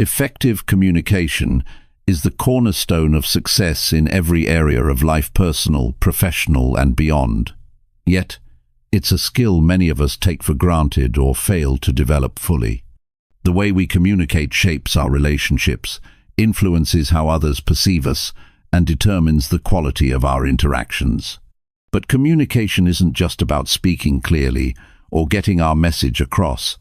Effective communication is the cornerstone of success in every area of life, personal, professional, and beyond. Yet, it's a skill many of us take for granted or fail to develop fully. The way we communicate shapes our relationships, influences how others perceive us, and determines the quality of our interactions. But communication isn't just about speaking clearly or getting our message across.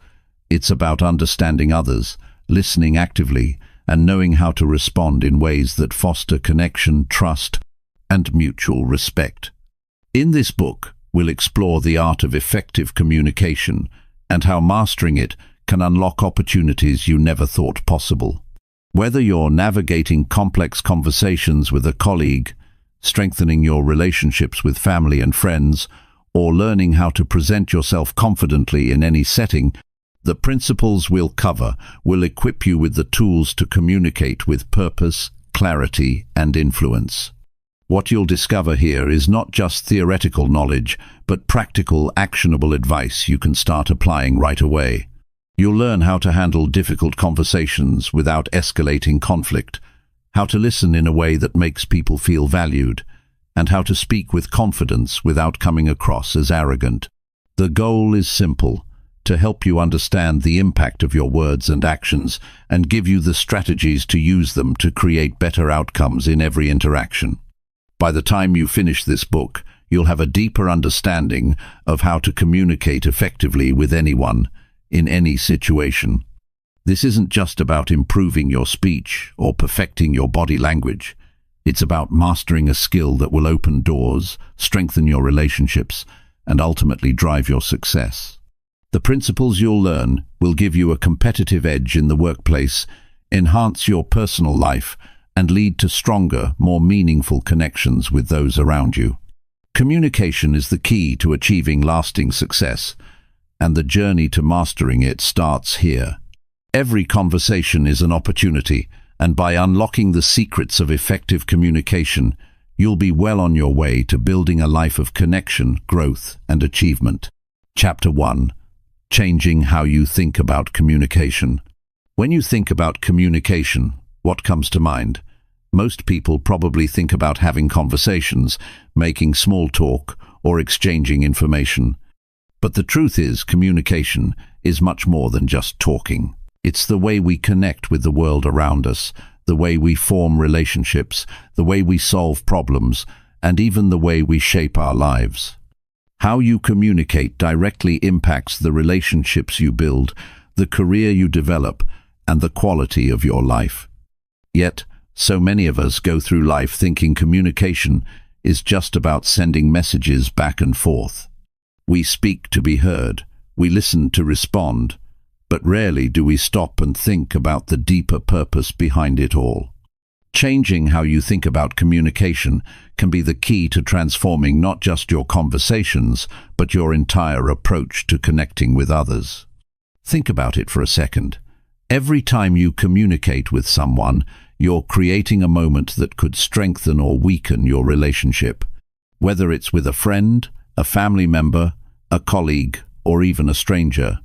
It's about understanding others, listening actively, and knowing how to respond in ways that foster connection, trust, and mutual respect. In this book, we'll explore the art of effective communication and how mastering it can unlock opportunities you never thought possible. Whether you're navigating complex conversations with a colleague, strengthening your relationships with family and friends, or learning how to present yourself confidently in any setting, the principles we'll cover will equip you with the tools to communicate with purpose, clarity, and influence. What you'll discover here is not just theoretical knowledge, but practical, actionable advice you can start applying right away. You'll learn how to handle difficult conversations without escalating conflict, how to listen in a way that makes people feel valued, and how to speak with confidence without coming across as arrogant. The goal is simple: to help you understand the impact of your words and actions and give you the strategies to use them to create better outcomes in every interaction. By the time you finish this book, you'll have a deeper understanding of how to communicate effectively with anyone, in any situation. This isn't just about improving your speech or perfecting your body language. It's about mastering a skill that will open doors, strengthen your relationships, and ultimately drive your success. The principles you'll learn will give you a competitive edge in the workplace, enhance your personal life, and lead to stronger, more meaningful connections with those around you. Communication is the key to achieving lasting success, and the journey to mastering it starts here. Every conversation is an opportunity, and by unlocking the secrets of effective communication, you'll be well on your way to building a life of connection, growth, and achievement. Chapter 1. Changing how you think about communication. When you think about communication, what comes to mind? Most people probably think about having conversations, making small talk, or exchanging information. But the truth is, communication is much more than just talking. It's the way we connect with the world around us, the way we form relationships, the way we solve problems, and even the way we shape our lives. How you communicate directly impacts the relationships you build, the career you develop, and the quality of your life. Yet, so many of us go through life thinking communication is just about sending messages back and forth. We speak to be heard, we listen to respond, but rarely do we stop and think about the deeper purpose behind it all. Changing how you think about communication can be the key to transforming not just your conversations, but your entire approach to connecting with others. Think about it for a second. Every time you communicate with someone, you're creating a moment that could strengthen or weaken your relationship. Whether it's with a friend, a family member, a colleague, or even a stranger,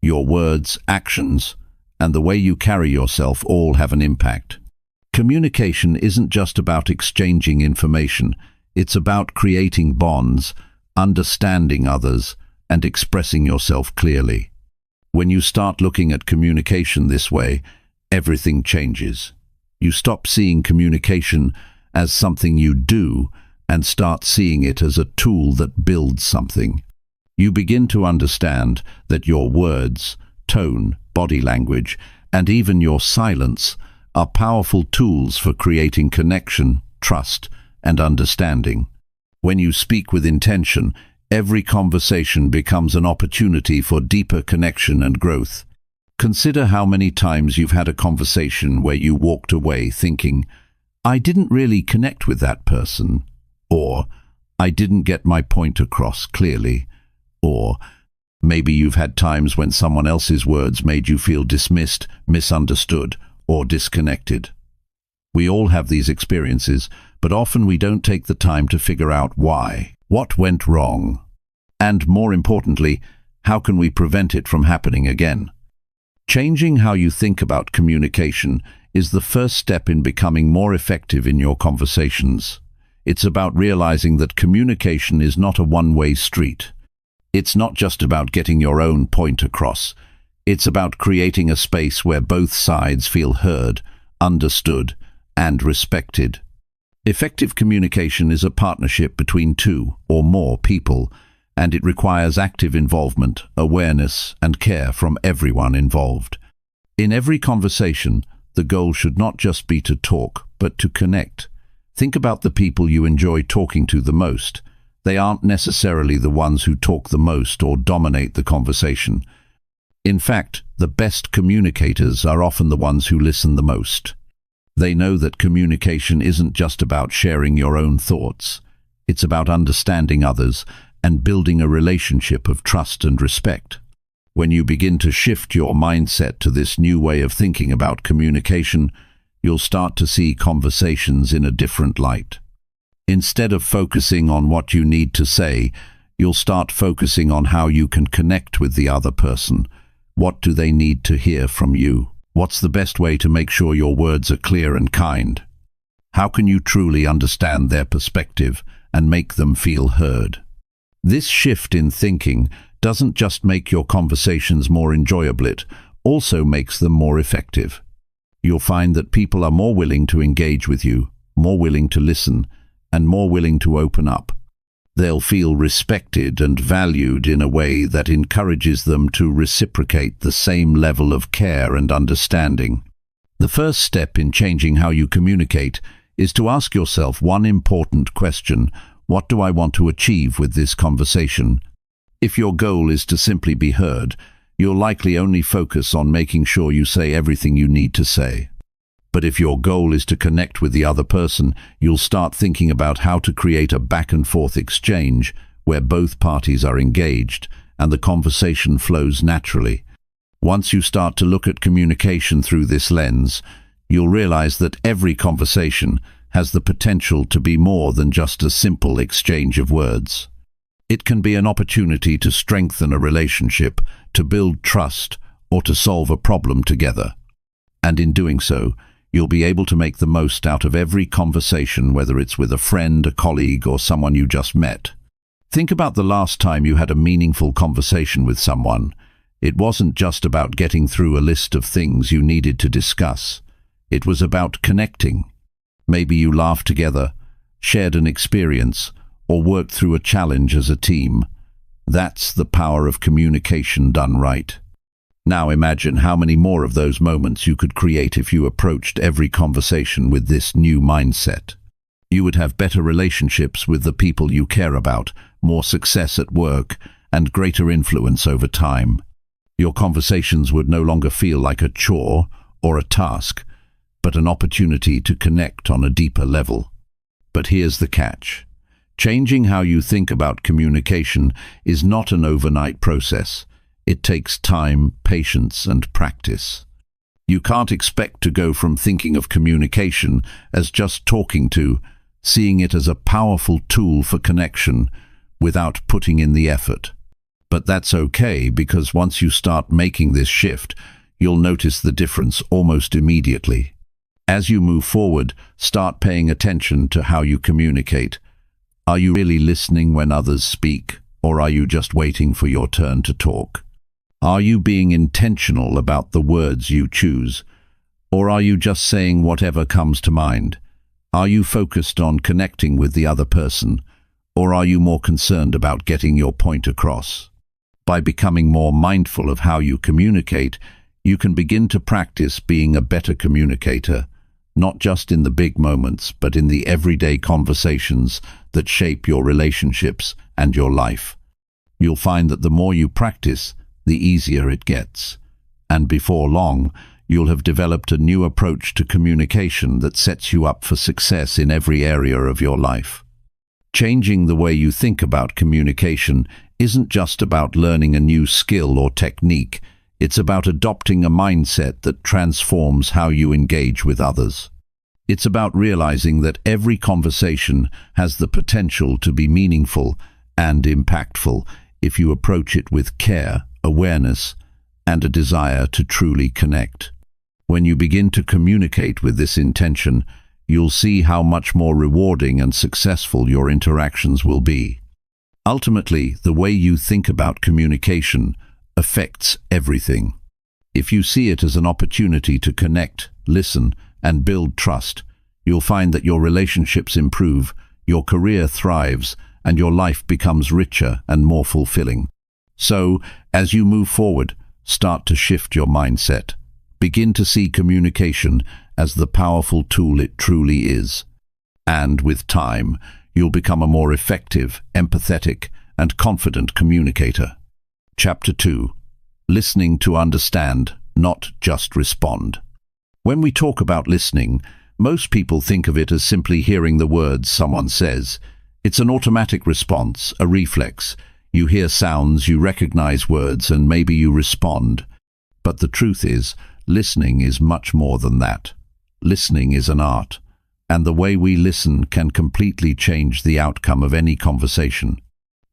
your words, actions, and the way you carry yourself all have an impact. Communication isn't just about exchanging information, it's about creating bonds, understanding others, and expressing yourself clearly. When you start looking at communication this way, everything changes. You stop seeing communication as something you do and start seeing it as a tool that builds something. You begin to understand that your words, tone, body language, and even your silence are powerful tools for creating connection, trust, and understanding. When you speak with intention, every conversation becomes an opportunity for deeper connection and growth. Consider how many times you've had a conversation where you walked away thinking, "I didn't really connect with that person," or "I didn't get my point across clearly," or maybe you've had times when someone else's words made you feel dismissed, misunderstood, or disconnected. We all have these experiences, but often we don't take the time to figure out why. What went wrong? And more importantly, how can we prevent it from happening again? Changing how you think about communication is the first step in becoming more effective in your conversations. It's about realizing that communication is not a one-way street. It's not just about getting your own point across. It's about creating a space where both sides feel heard, understood, and respected. Effective communication is a partnership between two or more people, and it requires active involvement, awareness, and care from everyone involved. In every conversation, the goal should not just be to talk, but to connect. Think about the people you enjoy talking to the most. They aren't necessarily the ones who talk the most or dominate the conversation. In fact, the best communicators are often the ones who listen the most. They know that communication isn't just about sharing your own thoughts. It's about understanding others and building a relationship of trust and respect. When you begin to shift your mindset to this new way of thinking about communication, you'll start to see conversations in a different light. Instead of focusing on what you need to say, you'll start focusing on how you can connect with the other person. What do they need to hear from you? What's the best way to make sure your words are clear and kind? How can you truly understand their perspective and make them feel heard? This shift in thinking doesn't just make your conversations more enjoyable, it also makes them more effective. You'll find that people are more willing to engage with you, more willing to listen, and more willing to open up. They'll feel respected and valued in a way that encourages them to reciprocate the same level of care and understanding. The first step in changing how you communicate is to ask yourself one important question: what do I want to achieve with this conversation? If your goal is to simply be heard, you'll likely only focus on making sure you say everything you need to say. But if your goal is to connect with the other person, you'll start thinking about how to create a back-and-forth exchange where both parties are engaged and the conversation flows naturally. Once you start to look at communication through this lens, you'll realize that every conversation has the potential to be more than just a simple exchange of words. It can be an opportunity to strengthen a relationship, to build trust, or to solve a problem together. And in doing so, you'll be able to make the most out of every conversation, whether it's with a friend, a colleague, or someone you just met. Think about the last time you had a meaningful conversation with someone. It wasn't just about getting through a list of things you needed to discuss. It was about connecting. Maybe you laughed together, shared an experience, or worked through a challenge as a team. That's the power of communication done right. Now imagine how many more of those moments you could create if you approached every conversation with this new mindset. You would have better relationships with the people you care about, more success at work, and greater influence over time. Your conversations would no longer feel like a chore or a task, but an opportunity to connect on a deeper level. But here's the catch. Changing how you think about communication is not an overnight process. It takes time, patience, and practice. You can't expect to go from thinking of communication as just talking to seeing it as a powerful tool for connection without putting in the effort. But that's okay, because once you start making this shift, you'll notice the difference almost immediately. As you move forward, start paying attention to how you communicate. Are you really listening when others speak, or are you just waiting for your turn to talk? Are you being intentional about the words you choose, or are you just saying whatever comes to mind? Are you focused on connecting with the other person, or are you more concerned about getting your point across? By becoming more mindful of how you communicate, you can begin to practice being a better communicator, not just in the big moments, but in the everyday conversations that shape your relationships and your life. You'll find that the more you practice, the easier it gets. And before long, you'll have developed a new approach to communication that sets you up for success in every area of your life. Changing the way you think about communication isn't just about learning a new skill or technique. It's about adopting a mindset that transforms how you engage with others. It's about realizing that every conversation has the potential to be meaningful and impactful if you approach it with care, awareness, and a desire to truly connect. When you begin to communicate with this intention, you'll see how much more rewarding and successful your interactions will be. Ultimately, the way you think about communication affects everything. If you see it as an opportunity to connect, listen, and build trust, you'll find that your relationships improve, your career thrives, and your life becomes richer and more fulfilling. So, as you move forward, start to shift your mindset. Begin to see communication as the powerful tool it truly is. And with time, you'll become a more effective, empathetic, and confident communicator. Chapter 2. Listening to understand, not just respond. When we talk about listening, most people think of it as simply hearing the words someone says. It's an automatic response, a reflex. You hear sounds, you recognize words, and maybe you respond. But the truth is, listening is much more than that. Listening is an art, and the way we listen can completely change the outcome of any conversation.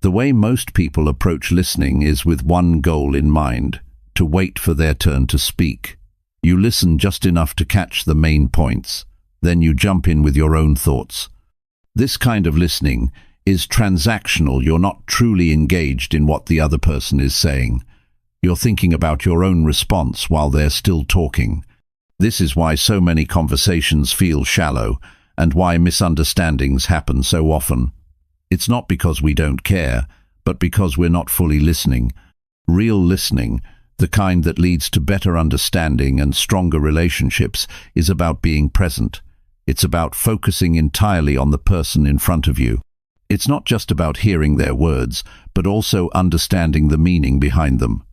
The way most people approach listening is with one goal in mind: to wait for their turn to speak. You listen just enough to catch the main points, then you jump in with your own thoughts. This kind of listening is transactional. You're not truly engaged in what the other person is saying. You're thinking about your own response while they're still talking. This is why so many conversations feel shallow and why misunderstandings happen so often. It's not because we don't care, but because we're not fully listening. Real listening, the kind that leads to better understanding and stronger relationships, is about being present. It's about focusing entirely on the person in front of you. It's not just about hearing their words, but also understanding the meaning behind them.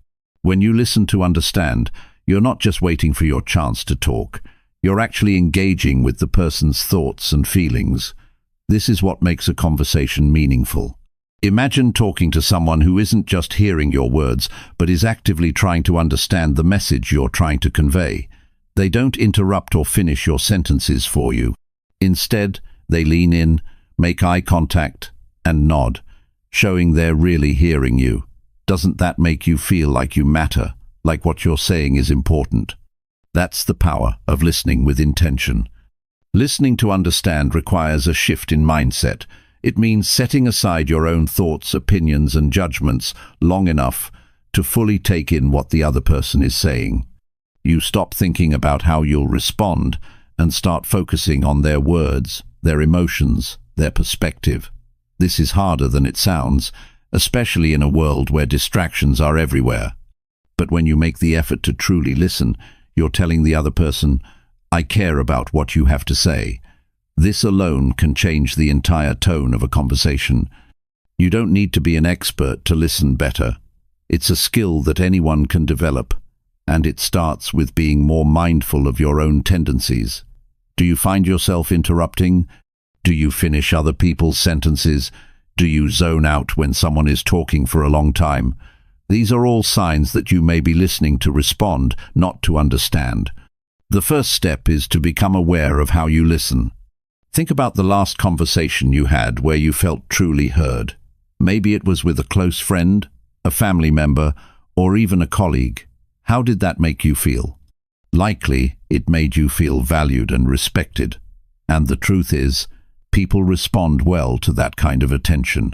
When you listen to understand, you're not just waiting for your chance to talk. You're actually engaging with the person's thoughts and feelings. This is what makes a conversation meaningful. Imagine talking to someone who isn't just hearing your words, but is actively trying to understand the message you're trying to convey. They don't interrupt or finish your sentences for you. Instead, they lean in, make eye contact, and nod, showing they're really hearing you. Doesn't that make you feel like you matter, like what you're saying is important? That's the power of listening with intention. Listening to understand requires a shift in mindset. It means setting aside your own thoughts, opinions, and judgments long enough to fully take in what the other person is saying. You stop thinking about how you'll respond and start focusing on their words, their emotions, their perspective. This is harder than it sounds, especially in a world where distractions are everywhere. But when you make the effort to truly listen, you're telling the other person, "I care about what you have to say." This alone can change the entire tone of a conversation. You don't need to be an expert to listen better. It's a skill that anyone can develop, and it starts with being more mindful of your own tendencies. Do you find yourself interrupting? Do you finish other people's sentences? Do you zone out when someone is talking for a long time? These are all signs that you may be listening to respond, not to understand. The first step is to become aware of how you listen. Think about the last conversation you had where you felt truly heard. Maybe it was with a close friend, a family member, or even a colleague. How did that make you feel? Likely, it made you feel valued and respected. And the truth is, people respond well to that kind of attention.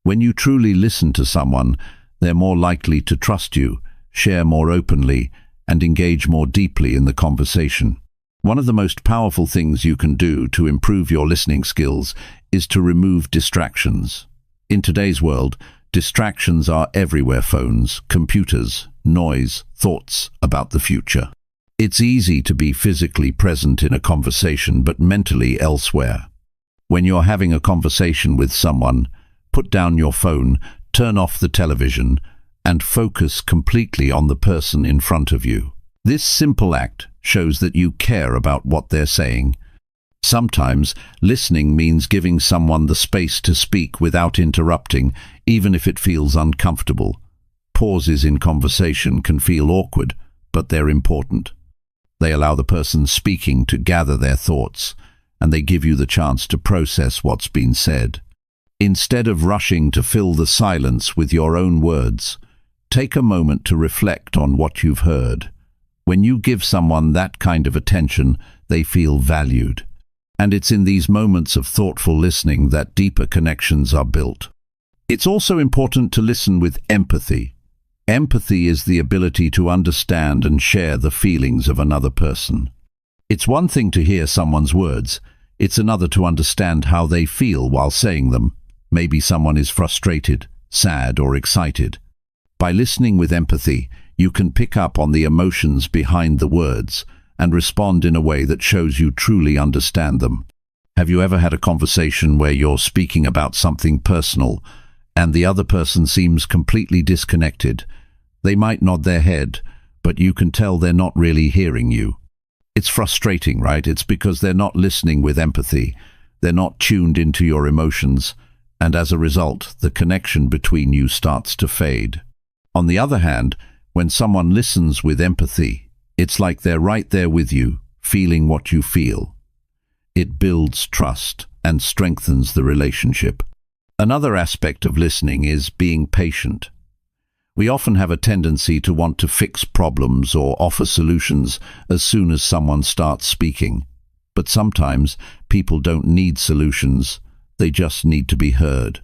When you truly listen to someone, they're more likely to trust you, share more openly, and engage more deeply in the conversation. One of the most powerful things you can do to improve your listening skills is to remove distractions. In today's world, distractions are everywhere: phones, computers, noise, thoughts about the future. It's easy to be physically present in a conversation but mentally elsewhere. When you're having a conversation with someone, put down your phone, turn off the television, and focus completely on the person in front of you. This simple act shows that you care about what they're saying. Sometimes, listening means giving someone the space to speak without interrupting, even if it feels uncomfortable. Pauses in conversation can feel awkward, but they're important. They allow the person speaking to gather their thoughts, and they give you the chance to process what's been said. Instead of rushing to fill the silence with your own words, Take a moment to reflect on what you've heard. When you give someone that kind of attention, they feel valued. And it's in these moments of thoughtful listening that deeper connections are built. It's also important to listen with empathy. Empathy is the ability to understand and share the feelings of another person. It's one thing to hear someone's words. It's another to understand how they feel while saying them. Maybe someone is frustrated, sad, or excited. By listening with empathy, you can pick up on the emotions behind the words and respond in a way that shows you truly understand them. Have you ever had a conversation where you're speaking about something personal and the other person seems completely disconnected? They might nod their head, but you can tell they're not really hearing you. It's frustrating, right? It's because they're not listening with empathy. They're not tuned into your emotions, and as a result, the connection between you starts to fade. On the other hand, when someone listens with empathy, it's like they're right there with you, feeling what you feel. It builds trust and strengthens the relationship. Another aspect of listening is being patient. We often have a tendency to want to fix problems or offer solutions as soon as someone starts speaking. But sometimes people don't need solutions, they just need to be heard.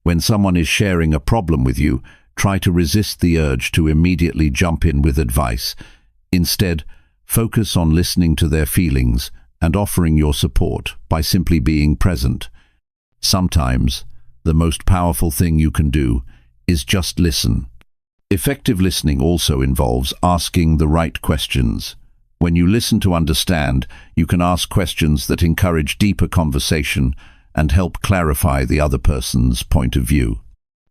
When someone is sharing a problem with you, try to resist the urge to immediately jump in with advice. Instead, focus on listening to their feelings and offering your support by simply being present. Sometimes, the most powerful thing you can do is just listen. Effective listening also involves asking the right questions. When you listen to understand, you can ask questions that encourage deeper conversation and help clarify the other person's point of view.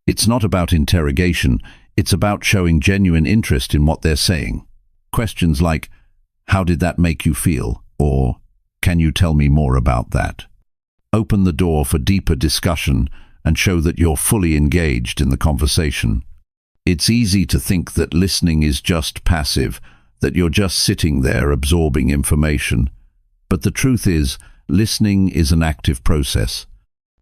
It's not about interrogation, it's about showing genuine interest in what they're saying. Questions like, "How did that make you feel?" or "Can you tell me more about that?" open the door for deeper discussion and show that you're fully engaged in the conversation. It's easy to think that listening is just passive, that you're just sitting there absorbing information. But the truth is, listening is an active process.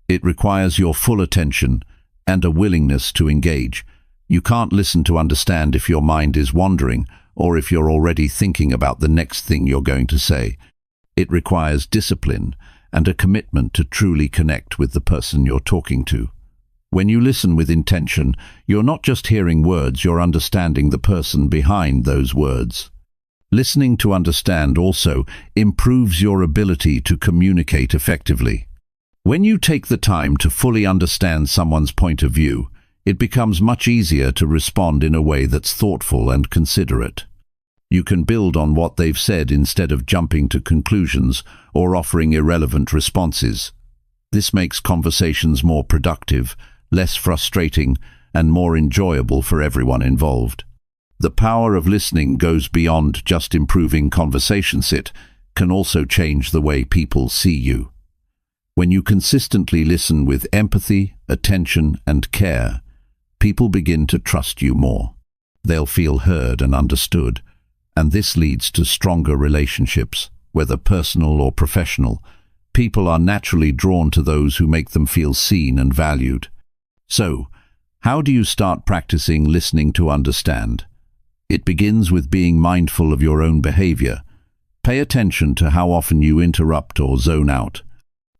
It requires your full attention and a willingness to engage. You can't listen to understand if your mind is wandering or if you're already thinking about the next thing you're going to say. It requires discipline and a commitment to truly connect with the person you're talking to. When you listen with intention, you're not just hearing words, you're understanding the person behind those words. Listening to understand also improves your ability to communicate effectively. When you take the time to fully understand someone's point of view, it becomes much easier to respond in a way that's thoughtful and considerate. You can build on what they've said instead of jumping to conclusions or offering irrelevant responses. This makes conversations more productive, less frustrating, and more enjoyable for everyone involved. The power of listening goes beyond just improving conversations. It can also change the way people see you. When you consistently listen with empathy, attention, and care, people begin to trust you more. They'll feel heard and understood, and this leads to stronger relationships, whether personal or professional. People are naturally drawn to those who make them feel seen and valued. So, how do you start practicing listening to understand? It begins with being mindful of your own behavior. Pay attention to how often you interrupt or zone out.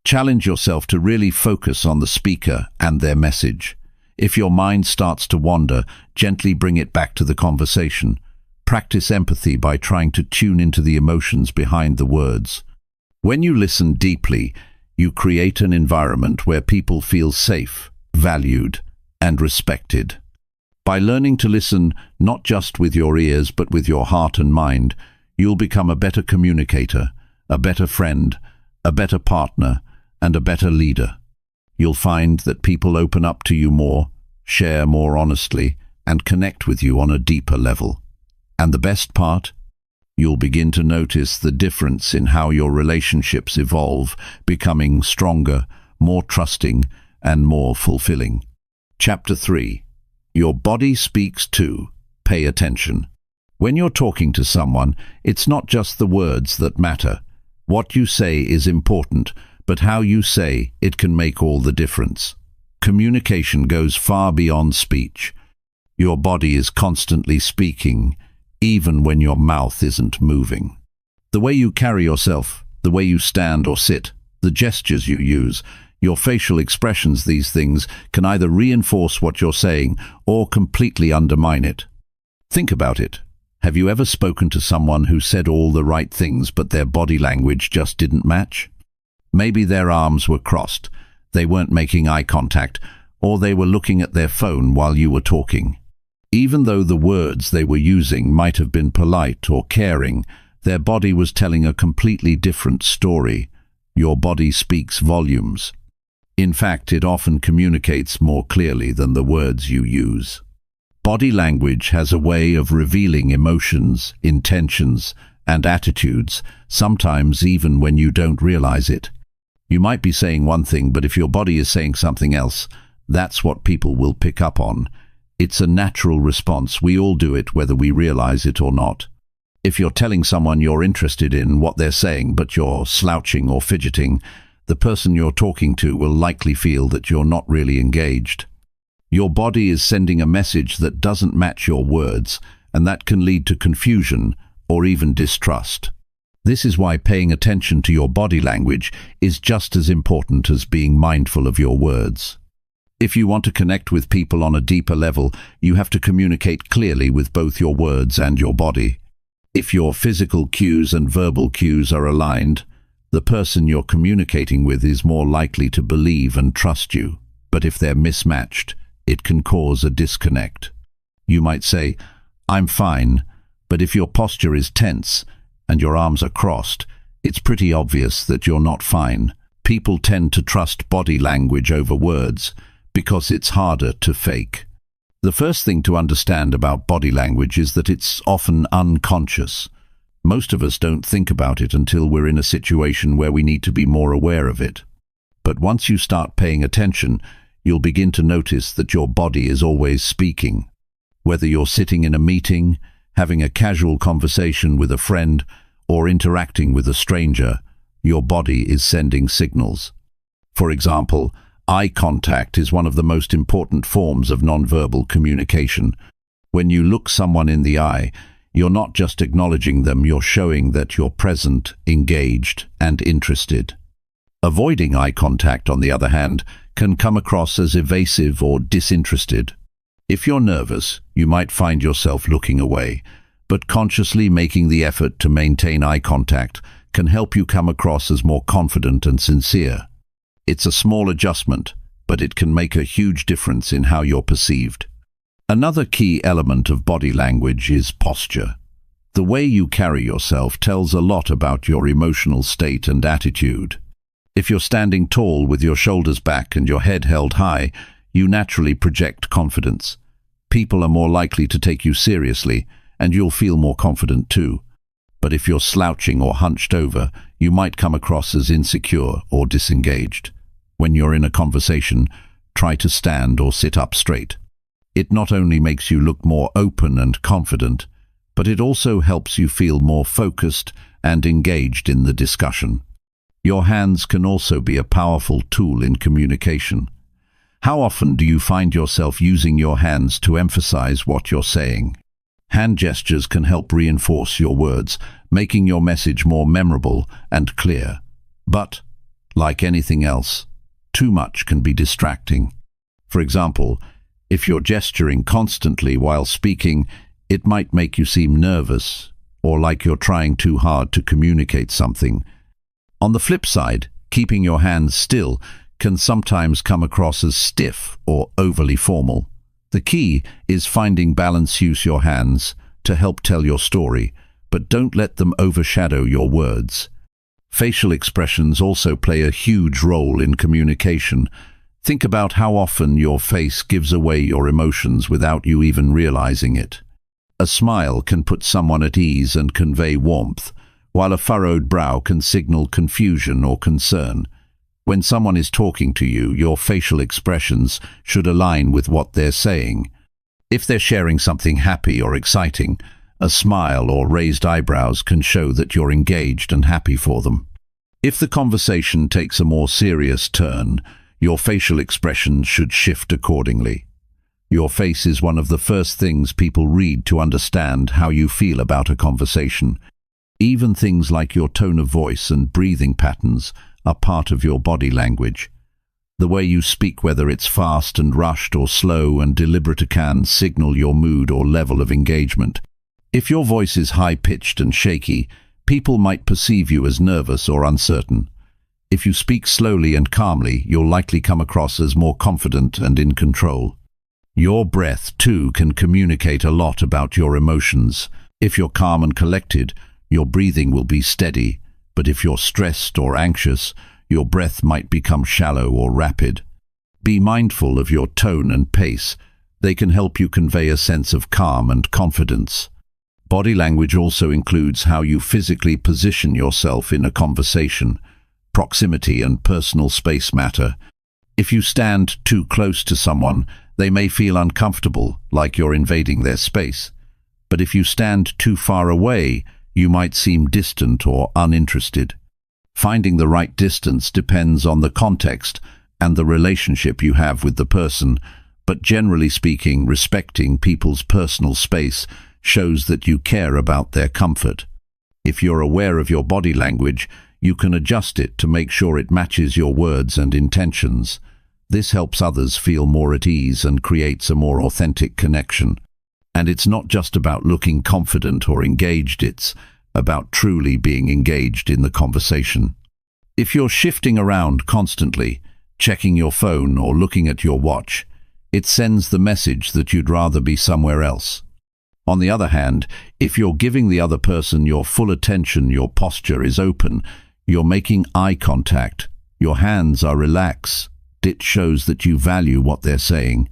Challenge yourself to really focus on the speaker and their message. If your mind starts to wander, gently bring it back to the conversation. Practice empathy by trying to tune into the emotions behind the words. When you listen deeply, you create an environment where people feel safe, valued, and respected. By learning to listen not just with your ears but with your heart and mind, you'll become a better communicator, a better friend, a better partner, and a better leader. You'll find that people open up to you more, share more honestly, and connect with you on a deeper level. And the best part? You'll begin to notice the difference in how your relationships evolve, becoming stronger, more trusting, and more fulfilling. Chapter 3. Your body speaks too. Pay attention. When you're talking to someone, it's not just the words that matter. What you say is important, but how you say it can make all the difference. Communication goes far beyond speech. Your body is constantly speaking, even when your mouth isn't moving. The way you carry yourself, the way you stand or sit, the gestures you use, your facial expressions, these things can either reinforce what you're saying or completely undermine it. Think about it. Have you ever spoken to someone who said all the right things but their body language just didn't match? Maybe their arms were crossed, they weren't making eye contact, or they were looking at their phone while you were talking. Even though the words they were using might have been polite or caring, their body was telling a completely different story. Your body speaks volumes. In fact, it often communicates more clearly than the words you use. Body language has a way of revealing emotions, intentions, and attitudes, sometimes even when you don't realize it. You might be saying one thing, but if your body is saying something else, that's what people will pick up on. It's a natural response. We all do it, whether we realize it or not. If you're telling someone you're interested in what they're saying, but you're slouching or fidgeting, the person you're talking to will likely feel that you're not really engaged. Your body is sending a message that doesn't match your words, and that can lead to confusion or even distrust. This is why paying attention to your body language is just as important as being mindful of your words. If you want to connect with people on a deeper level, you have to communicate clearly with both your words and your body. If your physical cues and verbal cues are aligned, the person you're communicating with is more likely to believe and trust you. But if they're mismatched, it can cause a disconnect. You might say, "I'm fine," but if your posture is tense and your arms are crossed, it's pretty obvious that you're not fine. People tend to trust body language over words because it's harder to fake. The first thing to understand about body language is that it's often unconscious. Most of us don't think about it until we're in a situation where we need to be more aware of it. But once you start paying attention, you'll begin to notice that your body is always speaking. Whether you're sitting in a meeting, having a casual conversation with a friend, or interacting with a stranger, your body is sending signals. For example, eye contact is one of the most important forms of nonverbal communication. When you look someone in the eye, you're not just acknowledging them, you're showing that you're present, engaged, and interested. Avoiding eye contact, on the other hand, can come across as evasive or disinterested. If you're nervous, you might find yourself looking away, but consciously making the effort to maintain eye contact can help you come across as more confident and sincere. It's a small adjustment, but it can make a huge difference in how you're perceived. Another key element of body language is posture. The way you carry yourself tells a lot about your emotional state and attitude. If you're standing tall with your shoulders back and your head held high, you naturally project confidence. People are more likely to take you seriously, and you'll feel more confident too. But if you're slouching or hunched over, you might come across as insecure or disengaged. When you're in a conversation, try to stand or sit up straight. It not only makes you look more open and confident, but it also helps you feel more focused and engaged in the discussion. Your hands can also be a powerful tool in communication. How often do you find yourself using your hands to emphasize what you're saying? Hand gestures can help reinforce your words, making your message more memorable and clear. But, like anything else, too much can be distracting. For example, if you're gesturing constantly while speaking, it might make you seem nervous or like you're trying too hard to communicate something. On the flip side, keeping your hands still can sometimes come across as stiff or overly formal. The key is finding balance. Use your hands to help tell your story, but don't let them overshadow your words. Facial expressions also play a huge role in communication. Think about how often your face gives away your emotions without you even realizing it. A smile can put someone at ease and convey warmth, while a furrowed brow can signal confusion or concern. When someone is talking to you, your facial expressions should align with what they're saying. If they're sharing something happy or exciting, a smile or raised eyebrows can show that you're engaged and happy for them. If the conversation takes a more serious turn, your facial expressions should shift accordingly. Your face is one of the first things people read to understand how you feel about a conversation. Even things like your tone of voice and breathing patterns are part of your body language. The way you speak, whether it's fast and rushed or slow and deliberate, can signal your mood or level of engagement. If your voice is high-pitched and shaky, people might perceive you as nervous or uncertain. If you speak slowly and calmly, you'll likely come across as more confident and in control. Your breath, too, can communicate a lot about your emotions. If you're calm and collected, your breathing will be steady, but if you're stressed or anxious, your breath might become shallow or rapid. Be mindful of your tone and pace. They can help you convey a sense of calm and confidence. Body language also includes how you physically position yourself in a conversation. Proximity and personal space matter. If you stand too close to someone, they may feel uncomfortable, like you're invading their space. But if you stand too far away, you might seem distant or uninterested. Finding the right distance depends on the context and the relationship you have with the person, but generally speaking, respecting people's personal space shows that you care about their comfort. If you're aware of your body language, you can adjust it to make sure it matches your words and intentions. This helps others feel more at ease and creates a more authentic connection. And it's not just about looking confident or engaged, it's about truly being engaged in the conversation. If you're shifting around constantly, checking your phone or looking at your watch, it sends the message that you'd rather be somewhere else. On the other hand, if you're giving the other person your full attention, your posture is open, you're making eye contact, your hands are relaxed, it shows that you value what they're saying.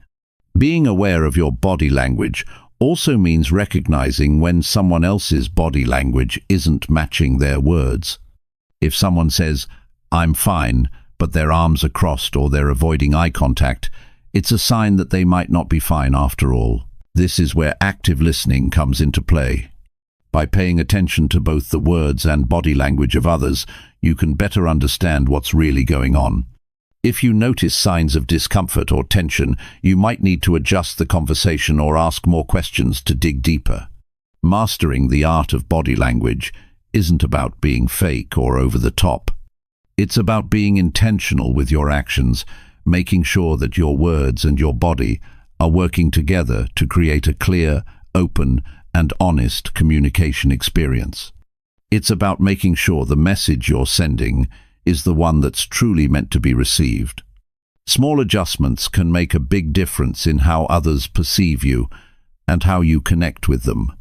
Being aware of your body language also means recognizing when someone else's body language isn't matching their words. If someone says, "I'm fine," but their arms are crossed or they're avoiding eye contact, it's a sign that they might not be fine after all. This is where active listening comes into play. By paying attention to both the words and body language of others, you can better understand what's really going on. If you notice signs of discomfort or tension, you might need to adjust the conversation or ask more questions to dig deeper. Mastering the art of body language isn't about being fake or over the top. It's about being intentional with your actions, making sure that your words and your body are working together to create a clear, open, and honest communication experience. It's about making sure the message you're sending is the one that's truly meant to be received. Small adjustments can make a big difference in how others perceive you and how you connect with them.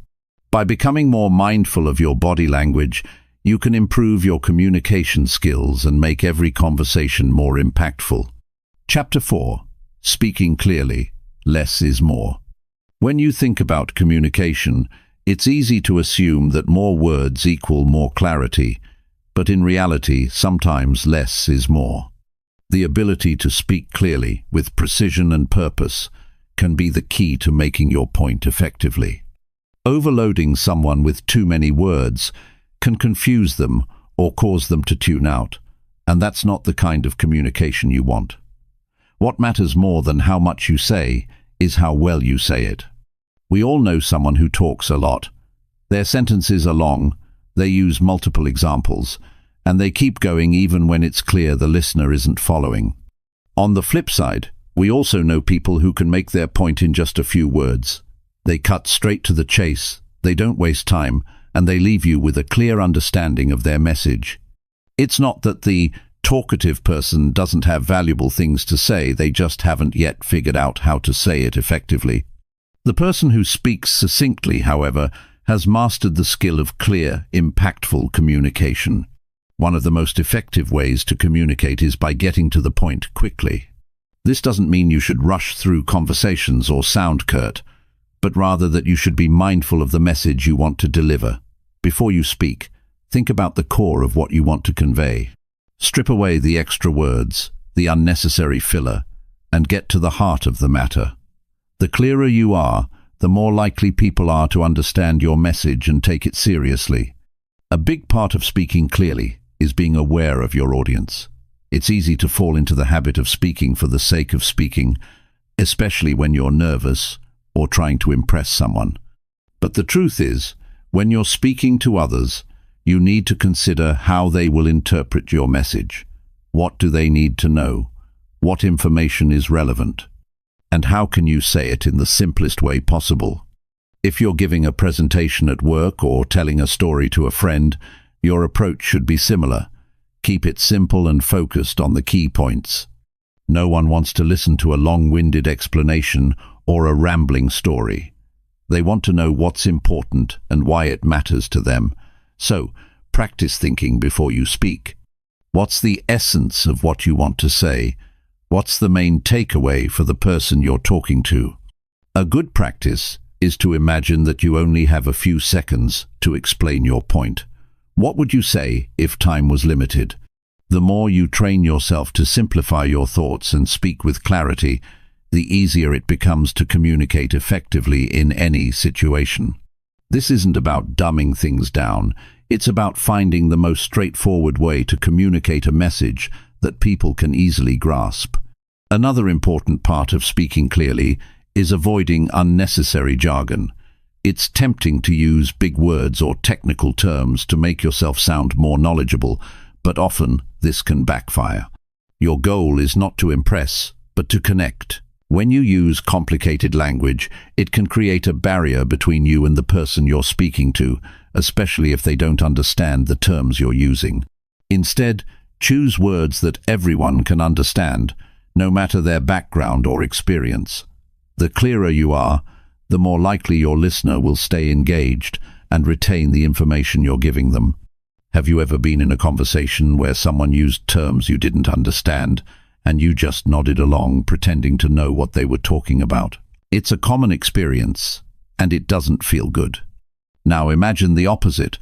By becoming more mindful of your body language, you can improve your communication skills and make every conversation more impactful. Chapter 4. Speaking clearly. Less is more. When you think about communication, it's easy to assume that more words equal more clarity, but in reality, sometimes less is more. The ability to speak clearly, with precision and purpose, can be the key to making your point effectively. Overloading someone with too many words can confuse them or cause them to tune out, and that's not the kind of communication you want. What matters more than how much you say is how well you say it. We all know someone who talks a lot. Their sentences are long, they use multiple examples, and they keep going even when it's clear the listener isn't following. On the flip side, we also know people who can make their point in just a few words. They cut straight to the chase, they don't waste time, and they leave you with a clear understanding of their message. It's not that the talkative person doesn't have valuable things to say, they just haven't yet figured out how to say it effectively. The person who speaks succinctly, however, has mastered the skill of clear, impactful communication. One of the most effective ways to communicate is by getting to the point quickly. This doesn't mean you should rush through conversations or sound curt, but rather that you should be mindful of the message you want to deliver. Before you speak, think about the core of what you want to convey. Strip away the extra words, the unnecessary filler, and get to the heart of the matter. The clearer you are, the more likely people are to understand your message and take it seriously. A big part of speaking clearly is being aware of your audience. It's easy to fall into the habit of speaking for the sake of speaking, especially when you're nervous or trying to impress someone. But the truth is, when you're speaking to others, you need to consider how they will interpret your message. What do they need to know? What information is relevant? And how can you say it in the simplest way possible? If you're giving a presentation at work or telling a story to a friend, your approach should be similar. Keep it simple and focused on the key points. No one wants to listen to a long-winded explanation or a rambling story. They want to know what's important and why it matters to them. So, practice thinking before you speak. What's the essence of what you want to say? What's the main takeaway for the person you're talking to? A good practice is to imagine that you only have a few seconds to explain your point. What would you say if time was limited? The more you train yourself to simplify your thoughts and speak with clarity, the easier it becomes to communicate effectively in any situation. This isn't about dumbing things down. It's about finding the most straightforward way to communicate a message that people can easily grasp. Another important part of speaking clearly is avoiding unnecessary jargon. It's tempting to use big words or technical terms to make yourself sound more knowledgeable, but often this can backfire. Your goal is not to impress, but to connect. When you use complicated language, it can create a barrier between you and the person you're speaking to, especially if they don't understand the terms you're using. Instead, choose words that everyone can understand, no matter their background or experience. The clearer you are, the more likely your listener will stay engaged and retain the information you're giving them. Have you ever been in a conversation where someone used terms you didn't understand, and you just nodded along, pretending to know what they were talking about? It's a common experience, and it doesn't feel good. Now imagine the opposite.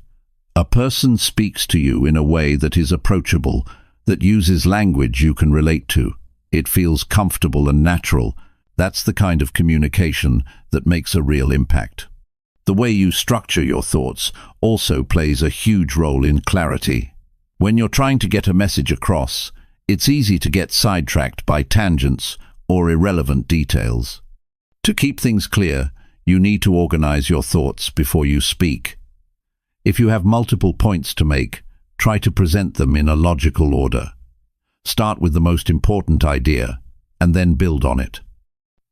A person speaks to you in a way that is approachable, that uses language you can relate to. It feels comfortable and natural. That's the kind of communication that makes a real impact. The way you structure your thoughts also plays a huge role in clarity. When you're trying to get a message across, it's easy to get sidetracked by tangents or irrelevant details. To keep things clear, you need to organize your thoughts before you speak. If you have multiple points to make, try to present them in a logical order. Start with the most important idea, and then build on it.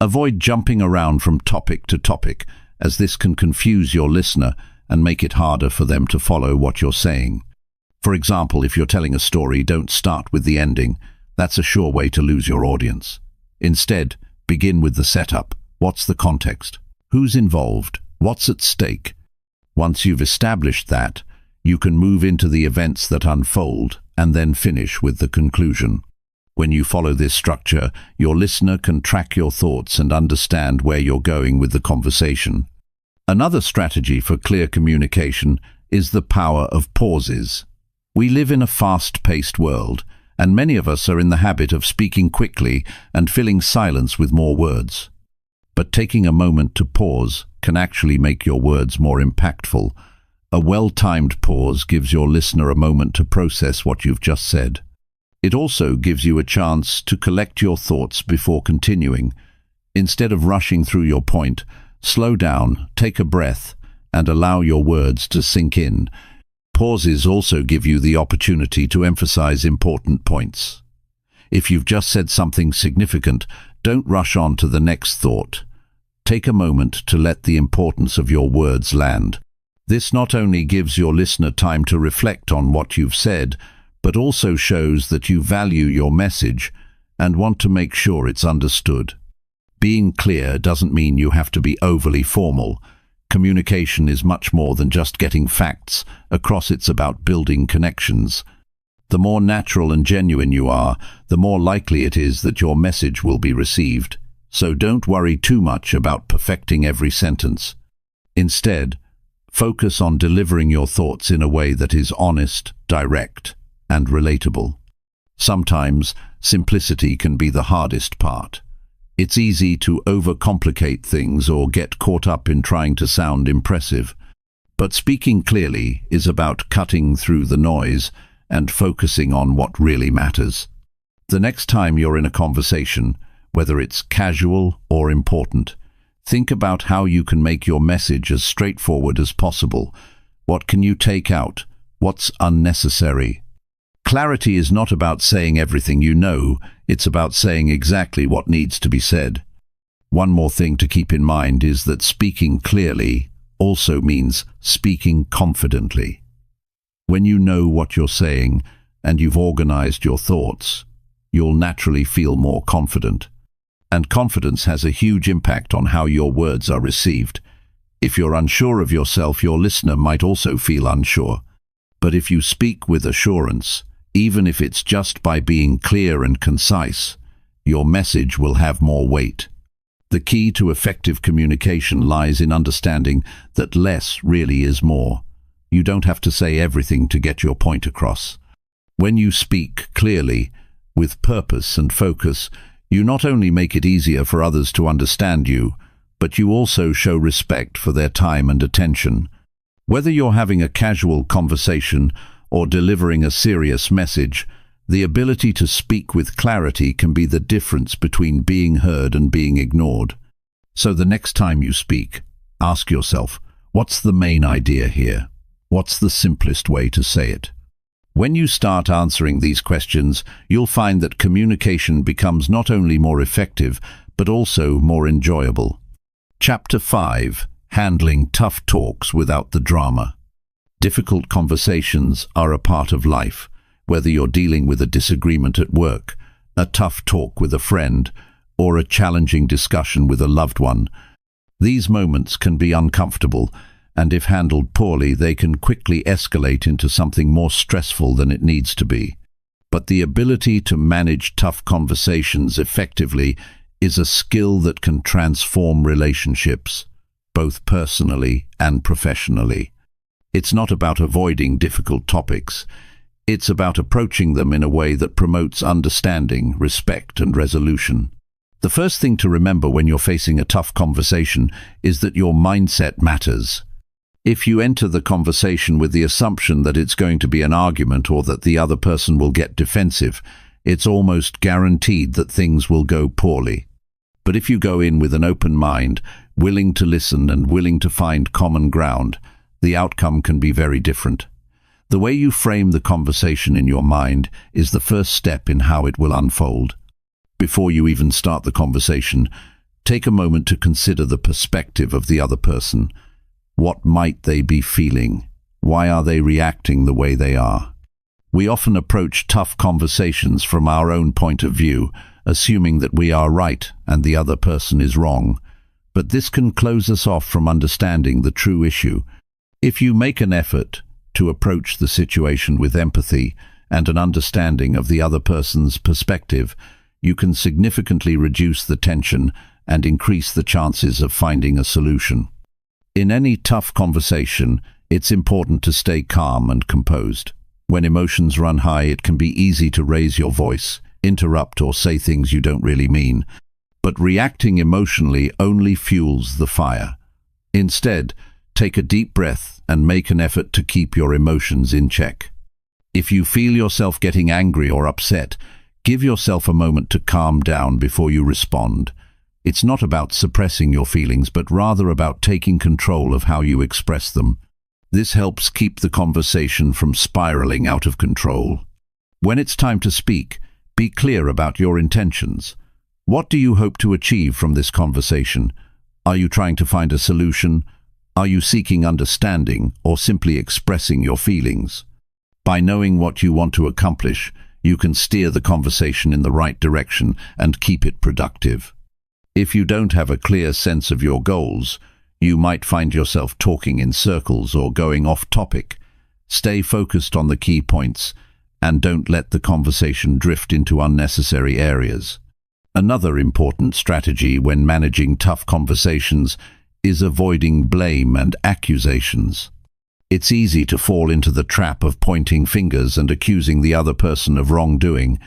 Avoid jumping around from topic to topic, as this can confuse your listener and make it harder for them to follow what you're saying. For example, if you're telling a story, don't start with the ending. That's a sure way to lose your audience. Instead, begin with the setup. What's the context? Who's involved? What's at stake? Once you've established that, you can move into the events that unfold and then finish with the conclusion. When you follow this structure, your listener can track your thoughts and understand where you're going with the conversation. Another strategy for clear communication is the power of pauses. We live in a fast-paced world, and many of us are in the habit of speaking quickly and filling silence with more words. But taking a moment to pause can actually make your words more impactful. A well-timed pause gives your listener a moment to process what you've just said. It also gives you a chance to collect your thoughts before continuing. Instead of rushing through your point, slow down, take a breath, and allow your words to sink in. Pauses also give you the opportunity to emphasize important points. If you've just said something significant, don't rush on to the next thought. Take a moment to let the importance of your words land. This not only gives your listener time to reflect on what you've said, but also shows that you value your message and want to make sure it's understood. Being clear doesn't mean you have to be overly formal. Communication is much more than just getting facts across. It's about building connections. The more natural and genuine you are, the more likely it is that your message will be received. So don't worry too much about perfecting every sentence. Instead, focus on delivering your thoughts in a way that is honest, direct, and relatable. Sometimes, simplicity can be the hardest part. It's easy to overcomplicate things or get caught up in trying to sound impressive. But speaking clearly is about cutting through the noise and focusing on what really matters. The next time you're in a conversation, whether it's casual or important. Think about how you can make your message as straightforward as possible. What can you take out? What's unnecessary? Clarity is not about saying everything you know, it's about saying exactly what needs to be said. One more thing to keep in mind is that speaking clearly also means speaking confidently. When you know what you're saying and you've organized your thoughts, you'll naturally feel more confident. And confidence has a huge impact on how your words are received. If you're unsure of yourself, your listener might also feel unsure. But if you speak with assurance, even if it's just by being clear and concise, your message will have more weight. The key to effective communication lies in understanding that less really is more. You don't have to say everything to get your point across. When you speak clearly, with purpose and focus, you not only make it easier for others to understand you, but you also show respect for their time and attention. Whether you're having a casual conversation or delivering a serious message, the ability to speak with clarity can be the difference between being heard and being ignored. So the next time you speak, ask yourself, what's the main idea here? What's the simplest way to say it? When you start answering these questions, you'll find that communication becomes not only more effective, but also more enjoyable. Chapter 5. Handling tough talks without the drama. Difficult conversations are a part of life, whether you're dealing with a disagreement at work, a tough talk with a friend, or a challenging discussion with a loved one. These moments can be uncomfortable, and if handled poorly, they can quickly escalate into something more stressful than it needs to be. But the ability to manage tough conversations effectively is a skill that can transform relationships, both personally and professionally. It's not about avoiding difficult topics. It's about approaching them in a way that promotes understanding, respect, and resolution. The first thing to remember when you're facing a tough conversation is that your mindset matters. If you enter the conversation with the assumption that it's going to be an argument or that the other person will get defensive, it's almost guaranteed that things will go poorly. But if you go in with an open mind, willing to listen and willing to find common ground, the outcome can be very different. The way you frame the conversation in your mind is the first step in how it will unfold. Before you even start the conversation, take a moment to consider the perspective of the other person. What might they be feeling? Why are they reacting the way they are? We often approach tough conversations from our own point of view, assuming that we are right and the other person is wrong. But this can close us off from understanding the true issue. If you make an effort to approach the situation with empathy and an understanding of the other person's perspective, you can significantly reduce the tension and increase the chances of finding a solution. In any tough conversation, it's important to stay calm and composed. When emotions run high, it can be easy to raise your voice, interrupt, or say things you don't really mean. But reacting emotionally only fuels the fire. Instead, take a deep breath and make an effort to keep your emotions in check. If you feel yourself getting angry or upset, give yourself a moment to calm down before you respond. It's not about suppressing your feelings, but rather about taking control of how you express them. This helps keep the conversation from spiraling out of control. When it's time to speak, be clear about your intentions. What do you hope to achieve from this conversation? Are you trying to find a solution? Are you seeking understanding or simply expressing your feelings? By knowing what you want to accomplish, you can steer the conversation in the right direction and keep it productive. If you don't have a clear sense of your goals, you might find yourself talking in circles or going off topic. Stay focused on the key points and don't let the conversation drift into unnecessary areas. Another important strategy when managing tough conversations is avoiding blame and accusations. It's easy to fall into the trap of pointing fingers and accusing the other person of wrongdoing,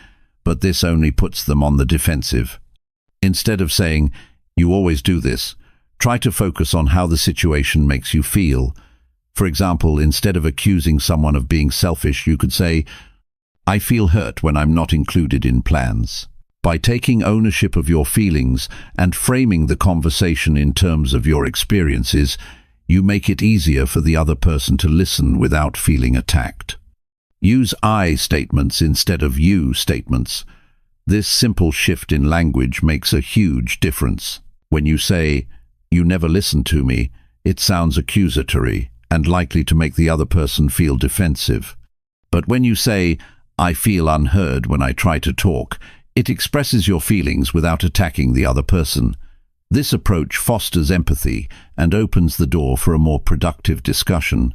but this only puts them on the defensive. Instead of saying, "You always do this," try to focus on how the situation makes you feel. For example, instead of accusing someone of being selfish, you could say, "I feel hurt when I'm not included in plans." By taking ownership of your feelings and framing the conversation in terms of your experiences, you make it easier for the other person to listen without feeling attacked. Use I statements instead of you statements. This simple shift in language makes a huge difference. When you say, "You never listen to me," it sounds accusatory and likely to make the other person feel defensive. But when you say, "I feel unheard when I try to talk," it expresses your feelings without attacking the other person. This approach fosters empathy and opens the door for a more productive discussion.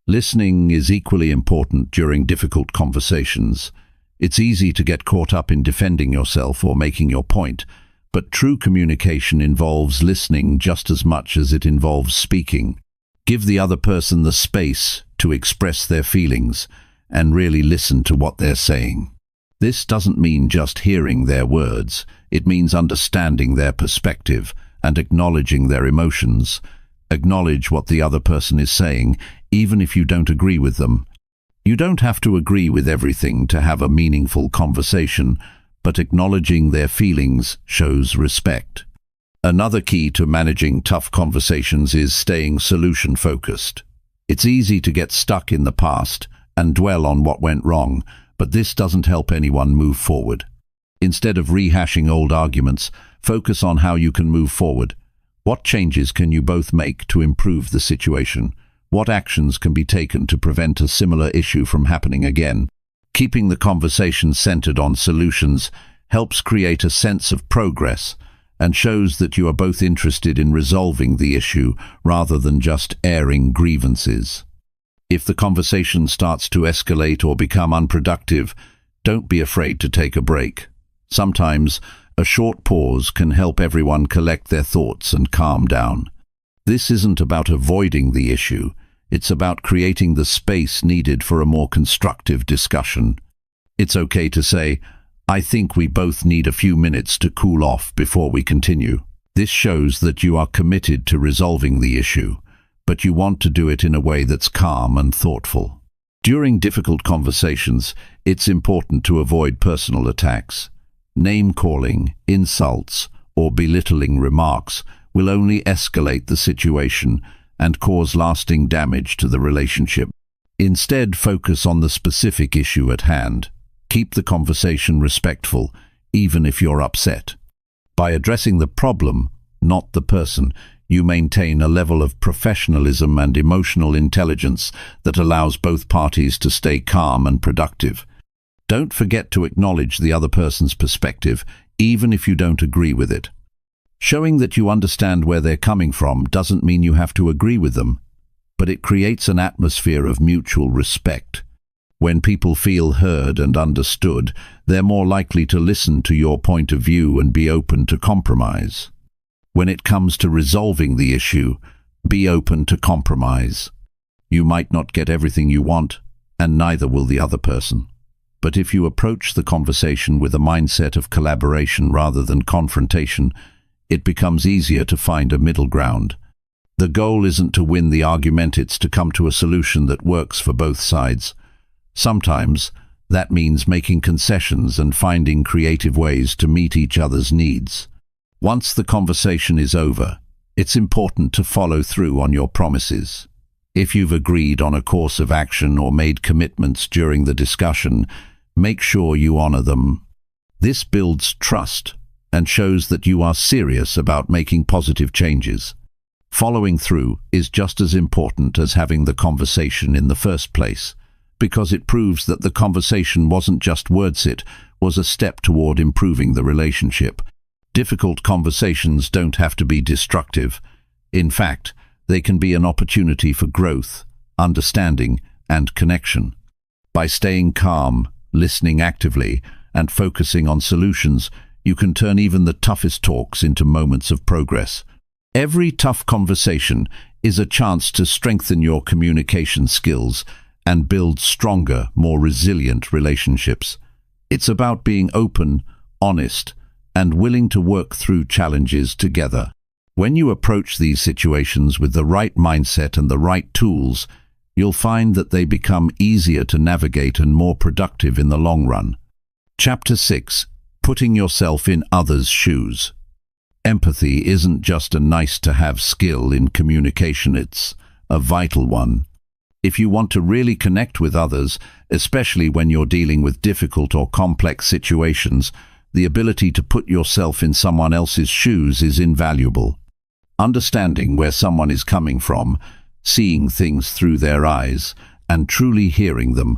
Listening is equally important during difficult conversations. It's easy to get caught up in defending yourself or making your point, but true communication involves listening just as much as it involves speaking. Give the other person the space to express their feelings and really listen to what they're saying. This doesn't mean just hearing their words. It means understanding their perspective and acknowledging their emotions. Acknowledge what the other person is saying, even if you don't agree with them. You don't have to agree with everything to have a meaningful conversation, but acknowledging their feelings shows respect. Another key to managing tough conversations is staying solution-focused. It's easy to get stuck in the past and dwell on what went wrong, but this doesn't help anyone move forward. Instead of rehashing old arguments, focus on how you can move forward. What changes can you both make to improve the situation? What actions can be taken to prevent a similar issue from happening again? Keeping the conversation centered on solutions helps create a sense of progress and shows that you are both interested in resolving the issue rather than just airing grievances. If the conversation starts to escalate or become unproductive, don't be afraid to take a break. Sometimes a short pause can help everyone collect their thoughts and calm down. This isn't about avoiding the issue. It's about creating the space needed for a more constructive discussion. It's okay to say, "I think we both need a few minutes to cool off before we continue." This shows that you are committed to resolving the issue, but you want to do it in a way that's calm and thoughtful. During difficult conversations, it's important to avoid personal attacks. Name-calling, insults, or belittling remarks will only escalate the situation and cause lasting damage to the relationship. Instead, focus on the specific issue at hand. Keep the conversation respectful, even if you're upset. By addressing the problem, not the person, you maintain a level of professionalism and emotional intelligence that allows both parties to stay calm and productive. Don't forget to acknowledge the other person's perspective, even if you don't agree with it. Showing that you understand where they're coming from doesn't mean you have to agree with them, but it creates an atmosphere of mutual respect. When people feel heard and understood, they're more likely to listen to your point of view and be open to compromise. When it comes to resolving the issue, be open to compromise. You might not get everything you want, and neither will the other person. But if you approach the conversation with a mindset of collaboration rather than confrontation, it becomes easier to find a middle ground. The goal isn't to win the argument, it's to come to a solution that works for both sides. Sometimes that means making concessions and finding creative ways to meet each other's needs. Once the conversation is over, it's important to follow through on your promises. If you've agreed on a course of action or made commitments during the discussion, make sure you honor them. This builds trust and shows that you are serious about making positive changes. Following through is just as important as having the conversation in the first place, because it proves that the conversation wasn't just words, it was a step toward improving the relationship. Difficult conversations don't have to be destructive. In fact, they can be an opportunity for growth, understanding, and connection. By staying calm, listening actively, and focusing on solutions, you can turn even the toughest talks into moments of progress. Every tough conversation is a chance to strengthen your communication skills and build stronger, more resilient relationships. It's about being open, honest, and willing to work through challenges together. When you approach these situations with the right mindset and the right tools, you'll find that they become easier to navigate and more productive in the long run. Chapter 6. Putting yourself in others' shoes. Empathy isn't just a nice-to-have skill in communication, it's a vital one. If you want to really connect with others, especially when you're dealing with difficult or complex situations, the ability to put yourself in someone else's shoes is invaluable. Understanding where someone is coming from, seeing things through their eyes, and truly hearing them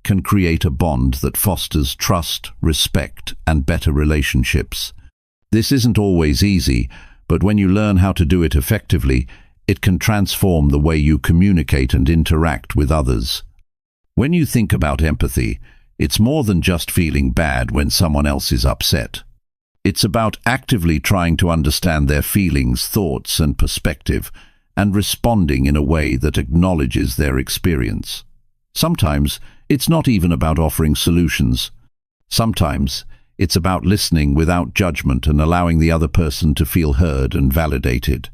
can create a bond that fosters trust, respect, and better relationships. This isn't always easy, but when you learn how to do it effectively, it can transform the way you communicate and interact with others. When you think about empathy, it's more than just feeling bad when someone else is upset. It's about actively trying to understand their feelings, thoughts, and perspective, and responding in a way that acknowledges their experience. Sometimes, it's not even about offering solutions. Sometimes, it's about listening without judgment and allowing the other person to feel heard and validated.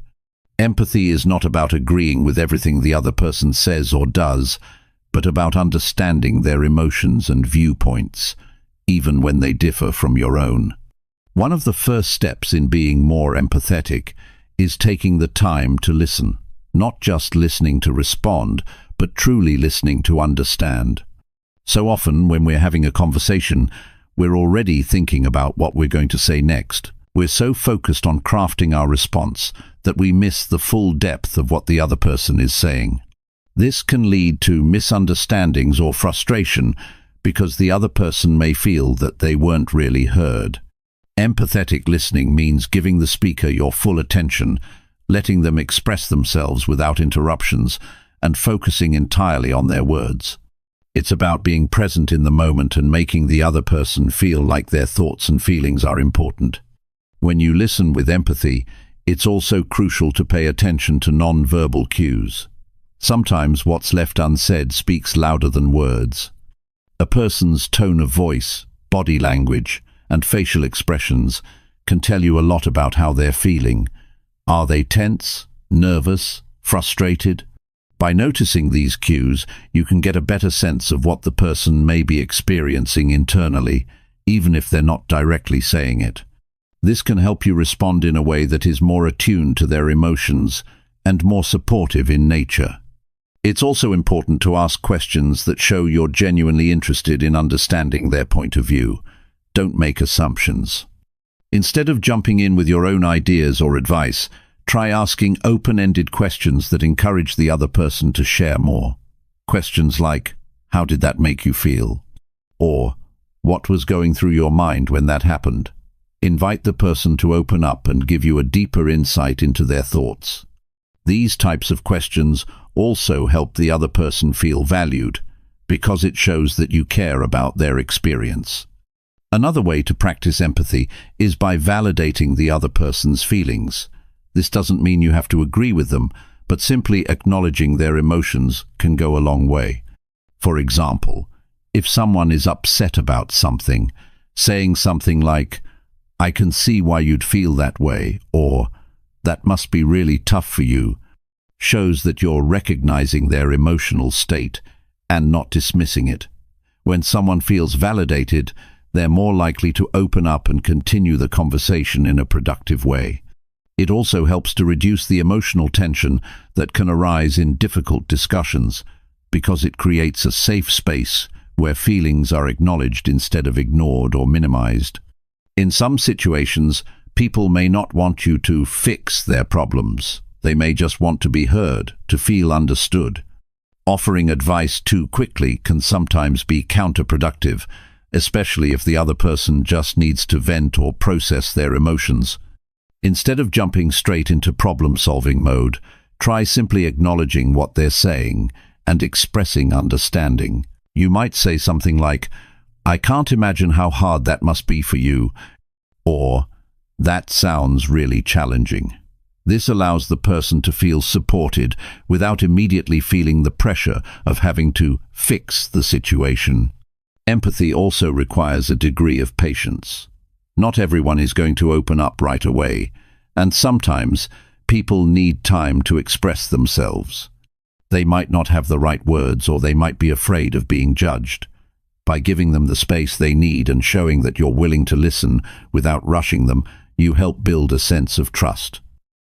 Empathy is not about agreeing with everything the other person says or does, but about understanding their emotions and viewpoints, even when they differ from your own. One of the first steps in being more empathetic is taking the time to listen, not just listening to respond, but truly listening to understand. So often, when we're having a conversation, we're already thinking about what we're going to say next. We're so focused on crafting our response that we miss the full depth of what the other person is saying. This can lead to misunderstandings or frustration because the other person may feel that they weren't really heard. Empathetic listening means giving the speaker your full attention, letting them express themselves without interruptions, and focusing entirely on their words. It's about being present in the moment and making the other person feel like their thoughts and feelings are important. When you listen with empathy, it's also crucial to pay attention to non-verbal cues. Sometimes what's left unsaid speaks louder than words. A person's tone of voice, body language, and facial expressions can tell you a lot about how they're feeling. Are they tense, nervous, frustrated? By noticing these cues, you can get a better sense of what the person may be experiencing internally, even if they're not directly saying it. This can help you respond in a way that is more attuned to their emotions and more supportive in nature. It's also important to ask questions that show you're genuinely interested in understanding their point of view. Don't make assumptions. Instead of jumping in with your own ideas or advice, try asking open-ended questions that encourage the other person to share more. Questions like, "How did that make you feel?" Or, "What was going through your mind when that happened?" Invite the person to open up and give you a deeper insight into their thoughts. These types of questions also help the other person feel valued, because it shows that you care about their experience. Another way to practice empathy is by validating the other person's feelings. This doesn't mean you have to agree with them, but simply acknowledging their emotions can go a long way. For example, if someone is upset about something, saying something like, "I can see why you'd feel that way," or "That must be really tough for you," shows that you're recognizing their emotional state and not dismissing it. When someone feels validated, they're more likely to open up and continue the conversation in a productive way. It also helps to reduce the emotional tension that can arise in difficult discussions, because it creates a safe space where feelings are acknowledged instead of ignored or minimized. In some situations, people may not want you to fix their problems. They may just want to be heard, to feel understood. Offering advice too quickly can sometimes be counterproductive, especially if the other person just needs to vent or process their emotions. Instead of jumping straight into problem-solving mode, try simply acknowledging what they're saying and expressing understanding. You might say something like, "I can't imagine how hard that must be for you," or "That sounds really challenging." This allows the person to feel supported without immediately feeling the pressure of having to fix the situation. Empathy also requires a degree of patience. Not everyone is going to open up right away, and sometimes people need time to express themselves. They might not have the right words, or they might be afraid of being judged. By giving them the space they need and showing that you're willing to listen without rushing them, you help build a sense of trust.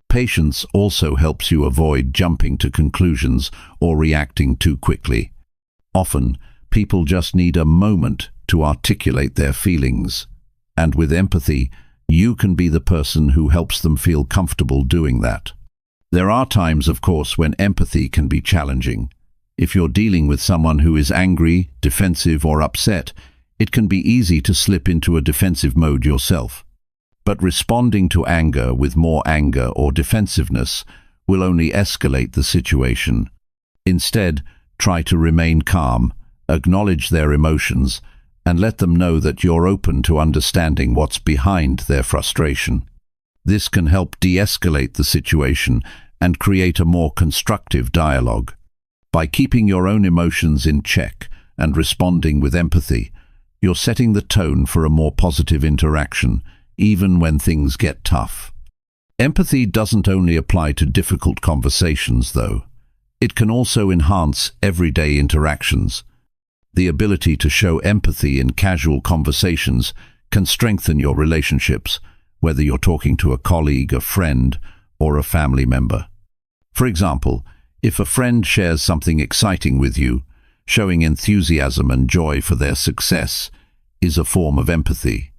Patience also helps you avoid jumping to conclusions or reacting too quickly. Often, people just need a moment to articulate their feelings. And with empathy, you can be the person who helps them feel comfortable doing that. There are times, of course, when empathy can be challenging. If you're dealing with someone who is angry, defensive, or upset, it can be easy to slip into a defensive mode yourself. But responding to anger with more anger or defensiveness will only escalate the situation. Instead, try to remain calm, acknowledge their emotions, and let them know that you're open to understanding what's behind their frustration. This can help de-escalate the situation and create a more constructive dialogue. By keeping your own emotions in check and responding with empathy, you're setting the tone for a more positive interaction, even when things get tough. Empathy doesn't only apply to difficult conversations, though. It can also enhance everyday interactions. The ability to show empathy in casual conversations can strengthen your relationships, whether you're talking to a colleague, a friend, or a family member. For example, if a friend shares something exciting with you, showing enthusiasm and joy for their success is a form of empathy.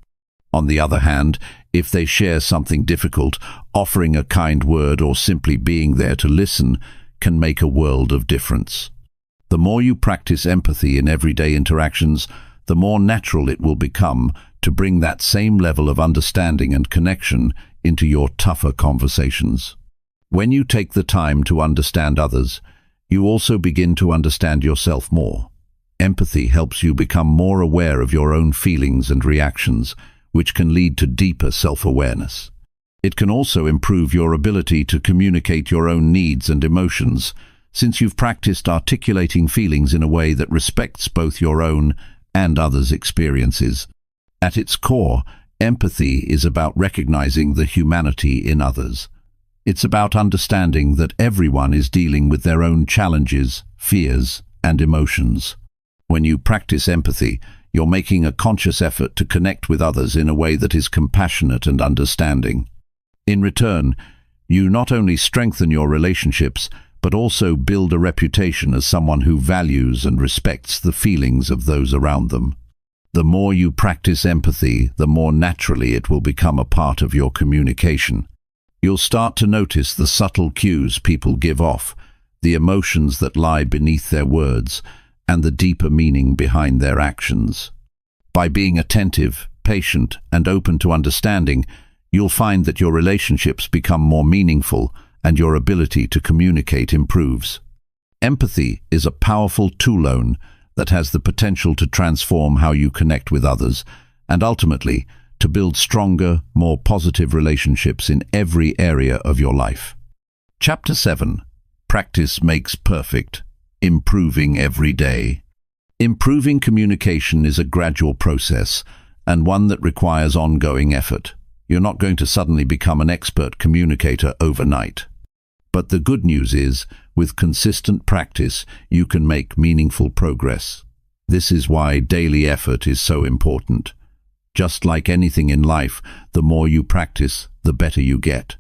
On the other hand, if they share something difficult, offering a kind word or simply being there to listen can make a world of difference. The more you practice empathy in everyday interactions, the more natural it will become to bring that same level of understanding and connection into your tougher conversations. When you take the time to understand others, you also begin to understand yourself more. Empathy helps you become more aware of your own feelings and reactions, which can lead to deeper self-awareness. It can also improve your ability to communicate your own needs and emotions, since you've practiced articulating feelings in a way that respects both your own and others' experiences. At its core, empathy is about recognizing the humanity in others. It's about understanding that everyone is dealing with their own challenges, fears, and emotions. When you practice empathy, you're making a conscious effort to connect with others in a way that is compassionate and understanding. In return, you not only strengthen your relationships, but also build a reputation as someone who values and respects the feelings of those around them. The more you practice empathy, the more naturally it will become a part of your communication. You'll start to notice the subtle cues people give off, the emotions that lie beneath their words, and the deeper meaning behind their actions. By being attentive, patient, and open to understanding, you'll find that your relationships become more meaningful and your ability to communicate improves. Empathy is a powerful tool that has the potential to transform how you connect with others and ultimately to build stronger, more positive relationships in every area of your life. Chapter 7. Practice makes perfect. Improving every day. Improving communication is a gradual process and one that requires ongoing effort. You're not going to suddenly become an expert communicator overnight. But the good news is, with consistent practice, you can make meaningful progress. This is why daily effort is so important. Just like anything in life, the more you practice, the better you get.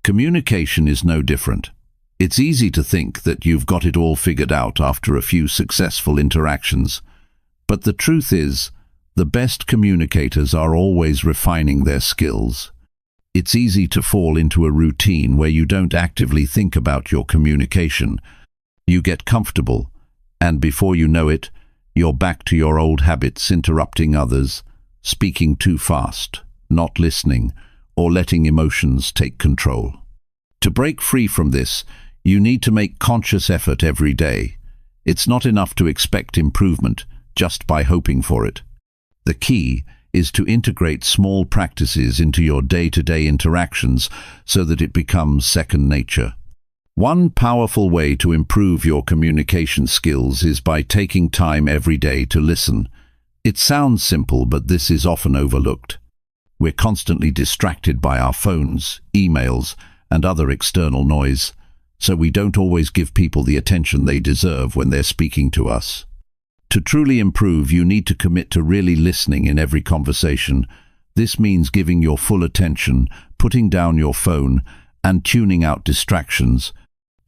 Communication is no different. It's easy to think that you've got it all figured out after a few successful interactions. But the truth is, the best communicators are always refining their skills. It's easy to fall into a routine where you don't actively think about your communication. You get comfortable, and before you know it, you're back to your old habits, interrupting others, speaking too fast, not listening, or letting emotions take control. To break free from this, you need to make conscious effort every day. It's not enough to expect improvement just by hoping for it. The key is to integrate small practices into your day-to-day interactions so that it becomes second nature. One powerful way to improve your communication skills is by taking time every day to listen. It sounds simple, but this is often overlooked. We're constantly distracted by our phones, emails, and other external noise, so we don't always give people the attention they deserve when they're speaking to us. To truly improve, you need to commit to really listening in every conversation. This means giving your full attention, putting down your phone, and tuning out distractions.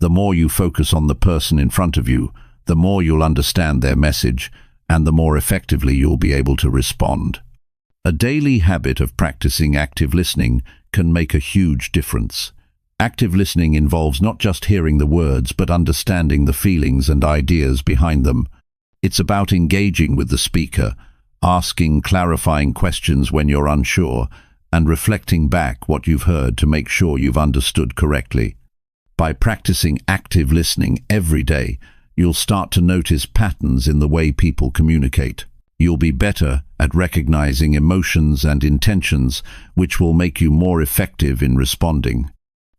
The more you focus on the person in front of you, the more you'll understand their message, and the more effectively you'll be able to respond. A daily habit of practicing active listening can make a huge difference. Active listening involves not just hearing the words, but understanding the feelings and ideas behind them. It's about engaging with the speaker, asking clarifying questions when you're unsure, and reflecting back what you've heard to make sure you've understood correctly. By practicing active listening every day, you'll start to notice patterns in the way people communicate. You'll be better at recognizing emotions and intentions, which will make you more effective in responding.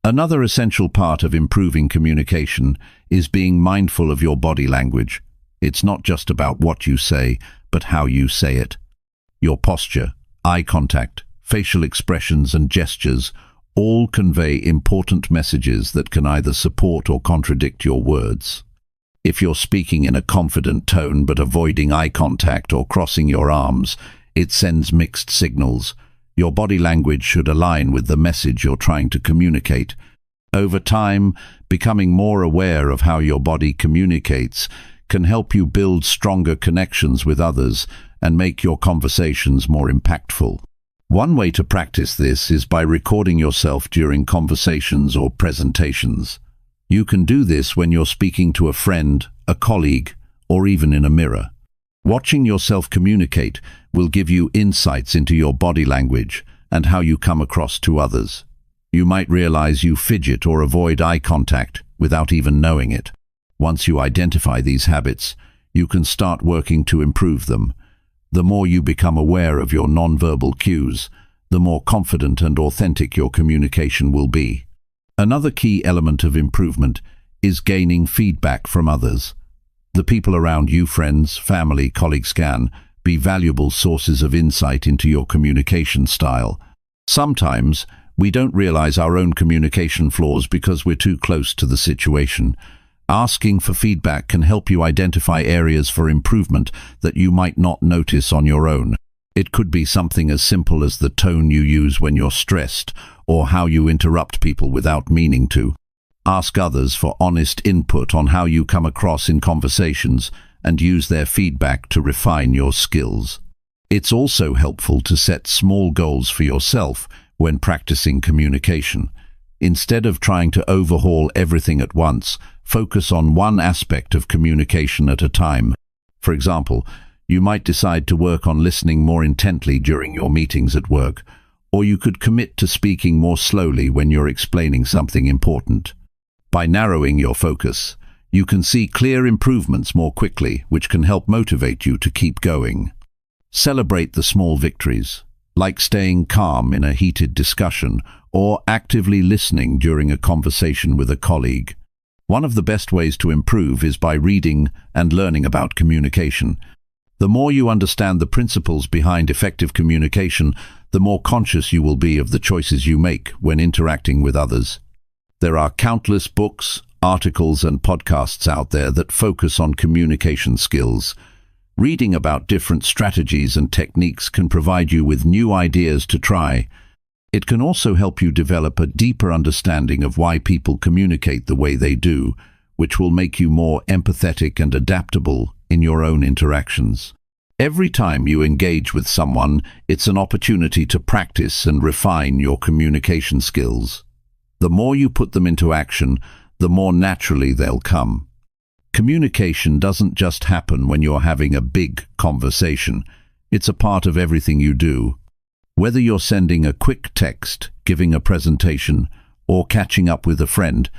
Another essential part of improving communication is being mindful of your body language. It's not just about what you say, but how you say it. Your posture, eye contact, facial expressions and gestures all convey important messages that can either support or contradict your words. If you're speaking in a confident tone but avoiding eye contact or crossing your arms, it sends mixed signals. Your body language should align with the message you're trying to communicate. Over time, becoming more aware of how your body communicates can help you build stronger connections with others and make your conversations more impactful. One way to practice this is by recording yourself during conversations or presentations. You can do this when you're speaking to a friend, a colleague, or even in a mirror. Watching yourself communicate will give you insights into your body language and how you come across to others. You might realize you fidget or avoid eye contact without even knowing it. Once you identify these habits, you can start working to improve them. The more you become aware of your nonverbal cues, the more confident and authentic your communication will be. Another key element of improvement is gaining feedback from others. The people around you, friends, family, colleagues, can be valuable sources of insight into your communication style. Sometimes we don't realize our own communication flaws because we're too close to the situation. Asking for feedback can help you identify areas for improvement that you might not notice on your own. It could be something as simple as the tone you use when you're stressed, or how you interrupt people without meaning to. Ask others for honest input on how you come across in conversations and use their feedback to refine your skills. It's also helpful to set small goals for yourself when practicing communication. Instead of trying to overhaul everything at once, focus on one aspect of communication at a time. For example, you might decide to work on listening more intently during your meetings at work, or you could commit to speaking more slowly when you're explaining something important. By narrowing your focus, you can see clear improvements more quickly, which can help motivate you to keep going. Celebrate the small victories, like staying calm in a heated discussion or actively listening during a conversation with a colleague. One of the best ways to improve is by reading and learning about communication. The more you understand the principles behind effective communication, the more conscious you will be of the choices you make when interacting with others. There are countless books, articles, and podcasts out there that focus on communication skills. Reading about different strategies and techniques can provide you with new ideas to try. It can also help you develop a deeper understanding of why people communicate the way they do, which will make you more empathetic and adaptable in your own interactions. Every time you engage with someone, it's an opportunity to practice and refine your communication skills. The more you put them into action, the more naturally they'll come. Communication doesn't just happen when you're having a big conversation. It's a part of everything you do. Whether you're sending a quick text, giving a presentation, or catching up with a friend,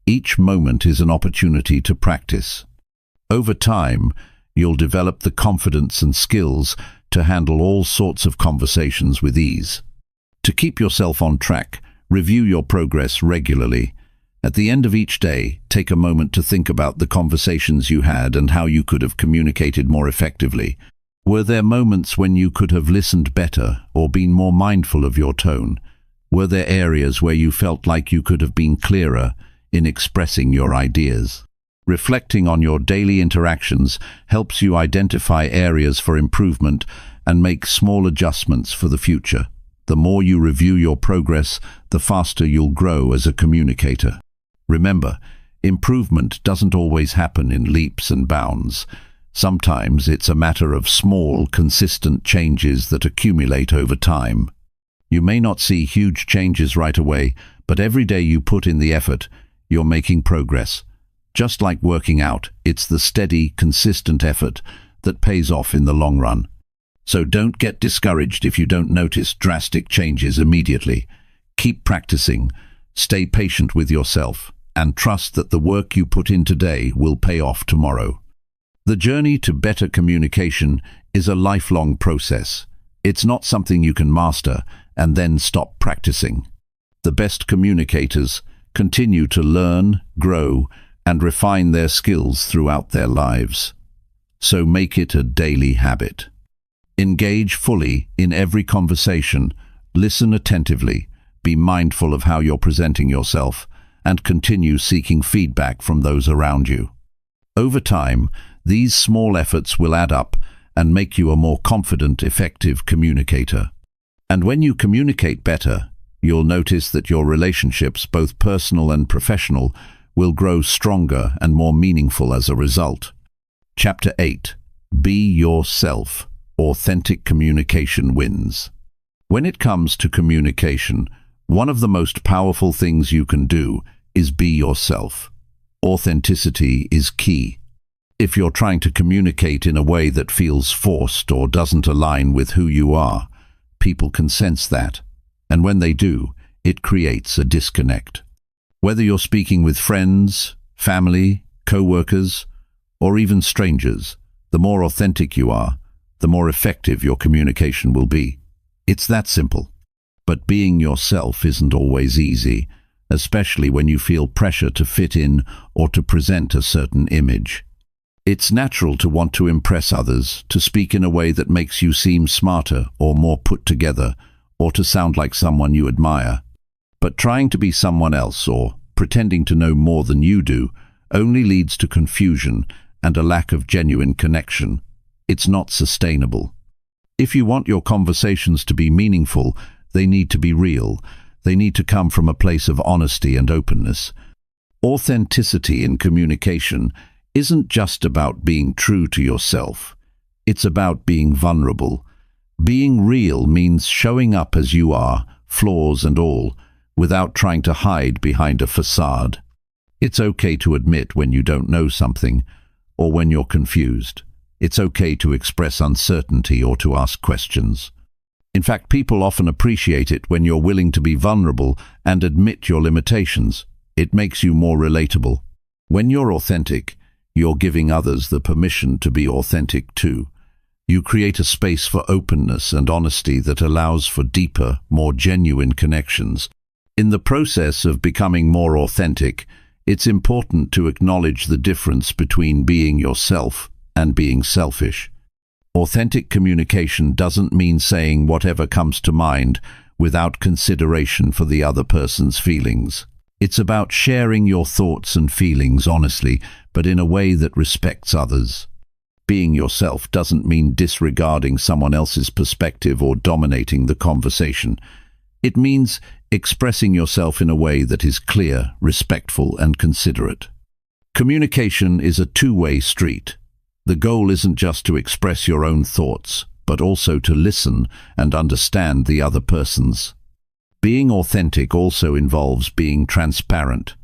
each moment is an opportunity to practice. Over time, you'll develop the confidence and skills to handle all sorts of conversations with ease. To keep yourself on track, review your progress regularly. At the end of each day, take a moment to think about the conversations you had and how you could have communicated more effectively. Were there moments when you could have listened better or been more mindful of your tone? Were there areas where you felt like you could have been clearer in expressing your ideas? Reflecting on your daily interactions helps you identify areas for improvement and make small adjustments for the future. The more you review your progress, the faster you'll grow as a communicator. Remember, improvement doesn't always happen in leaps and bounds. Sometimes it's a matter of small, consistent changes that accumulate over time. You may not see huge changes right away, but every day you put in the effort, you're making progress. Just like working out, it's the steady, consistent effort that pays off in the long run. So don't get discouraged if you don't notice drastic changes immediately. Keep practicing, stay patient with yourself, and trust that the work you put in today will pay off tomorrow. The journey to better communication is a lifelong process. It's not something you can master and then stop practicing. The best communicators continue to learn, grow, and refine their skills throughout their lives. So make it a daily habit. Engage fully in every conversation, listen attentively, be mindful of how you're presenting yourself, and continue seeking feedback from those around you. Over time, these small efforts will add up and make you a more confident, effective communicator. And when you communicate better, you'll notice that your relationships, both personal and professional, will grow stronger and more meaningful as a result. Chapter 8. Be yourself. Authentic communication wins. When it comes to communication, one of the most powerful things you can do is be yourself. Authenticity is key. If you're trying to communicate in a way that feels forced or doesn't align with who you are, people can sense that, and when they do, it creates a disconnect. Whether you're speaking with friends, family, co-workers, or even strangers, the more authentic you are, the more effective your communication will be. It's that simple. But being yourself isn't always easy, especially when you feel pressure to fit in or to present a certain image. It's natural to want to impress others, to speak in a way that makes you seem smarter or more put together, or to sound like someone you admire. But trying to be someone else or pretending to know more than you do only leads to confusion and a lack of genuine connection. It's not sustainable. If you want your conversations to be meaningful, they need to be real. They need to come from a place of honesty and openness. Authenticity in communication isn't just about being true to yourself. It's about being vulnerable. Being real means showing up as you are, flaws and all, without trying to hide behind a facade. It's okay to admit when you don't know something, or when you're confused. It's okay to express uncertainty or to ask questions. In fact, people often appreciate it when you're willing to be vulnerable and admit your limitations. It makes you more relatable. When you're authentic, you're giving others the permission to be authentic too. You create a space for openness and honesty that allows for deeper, more genuine connections. In the process of becoming more authentic, it's important to acknowledge the difference between being yourself and being selfish. Authentic communication doesn't mean saying whatever comes to mind without consideration for the other person's feelings. It's about sharing your thoughts and feelings honestly, but in a way that respects others. Being yourself doesn't mean disregarding someone else's perspective or dominating the conversation. It means expressing yourself in a way that is clear, respectful, and considerate. Communication is a two-way street. The goal isn't just to express your own thoughts, but also to listen and understand the other person's. Being authentic also involves being transparent.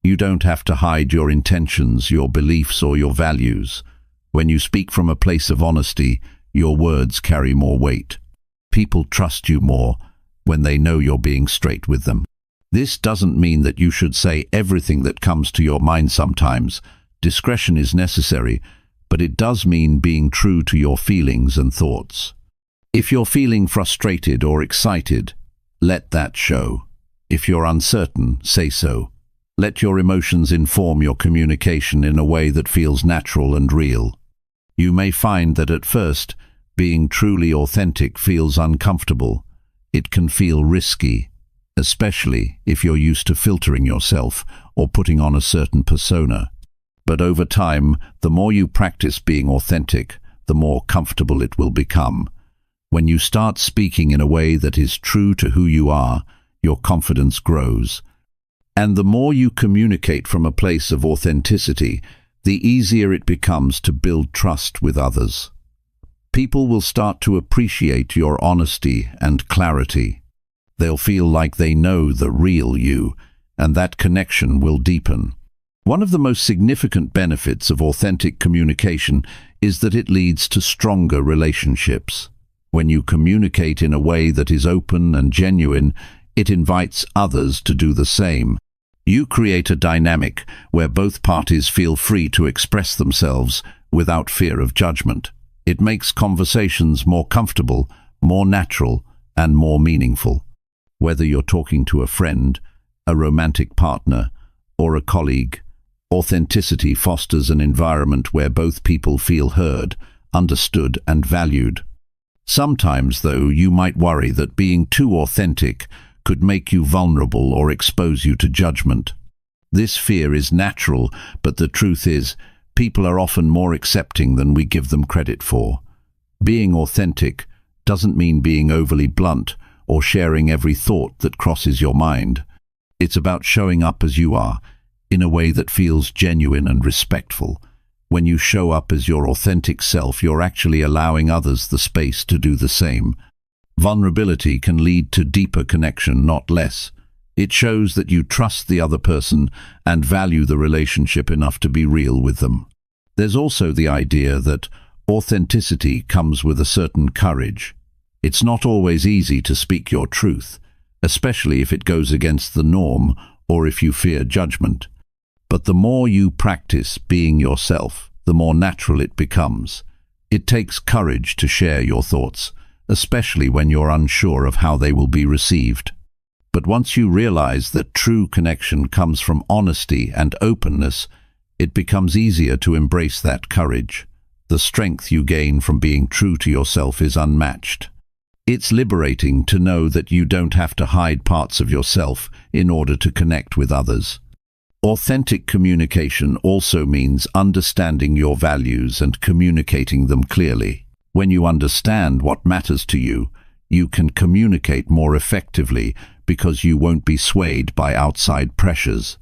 You don't have to hide your intentions, your beliefs, or your values. When you speak from a place of honesty, your words carry more weight. People trust you more when they know you're being straight with them. This doesn't mean that you should say everything that comes to your mind sometimes. Discretion is necessary, but it does mean being true to your feelings and thoughts. If you're feeling frustrated or excited, let that show. If you're uncertain, say so. Let your emotions inform your communication in a way that feels natural and real. You may find that at first, being truly authentic feels uncomfortable. It can feel risky, especially if you're used to filtering yourself or putting on a certain persona. But over time, the more you practice being authentic, the more comfortable it will become. When you start speaking in a way that is true to who you are, your confidence grows. And the more you communicate from a place of authenticity, the easier it becomes to build trust with others. People will start to appreciate your honesty and clarity. They'll feel like they know the real you, and that connection will deepen. One of the most significant benefits of authentic communication is that it leads to stronger relationships. When you communicate in a way that is open and genuine, it invites others to do the same. You create a dynamic where both parties feel free to express themselves without fear of judgment. It makes conversations more comfortable, more natural, and more meaningful. Whether you're talking to a friend, a romantic partner, or a colleague, authenticity fosters an environment where both people feel heard, understood, and valued. Sometimes, though, you might worry that being too authentic could make you vulnerable or expose you to judgment. This fear is natural, but the truth is, people are often more accepting than we give them credit for. Being authentic doesn't mean being overly blunt or sharing every thought that crosses your mind. It's about showing up as you are, in a way that feels genuine and respectful. When you show up as your authentic self, you're actually allowing others the space to do the same. Vulnerability can lead to deeper connection, not less. It shows that you trust the other person and value the relationship enough to be real with them. There's also the idea that authenticity comes with a certain courage. It's not always easy to speak your truth, especially if it goes against the norm or if you fear judgment. But the more you practice being yourself, the more natural it becomes. It takes courage to share your thoughts, especially when you're unsure of how they will be received. But once you realize that true connection comes from honesty and openness, it becomes easier to embrace that courage. The strength you gain from being true to yourself is unmatched. It's liberating to know that you don't have to hide parts of yourself in order to connect with others. Authentic communication also means understanding your values and communicating them clearly. When you understand what matters to you, you can communicate more effectively because you won't be swayed by outside pressures.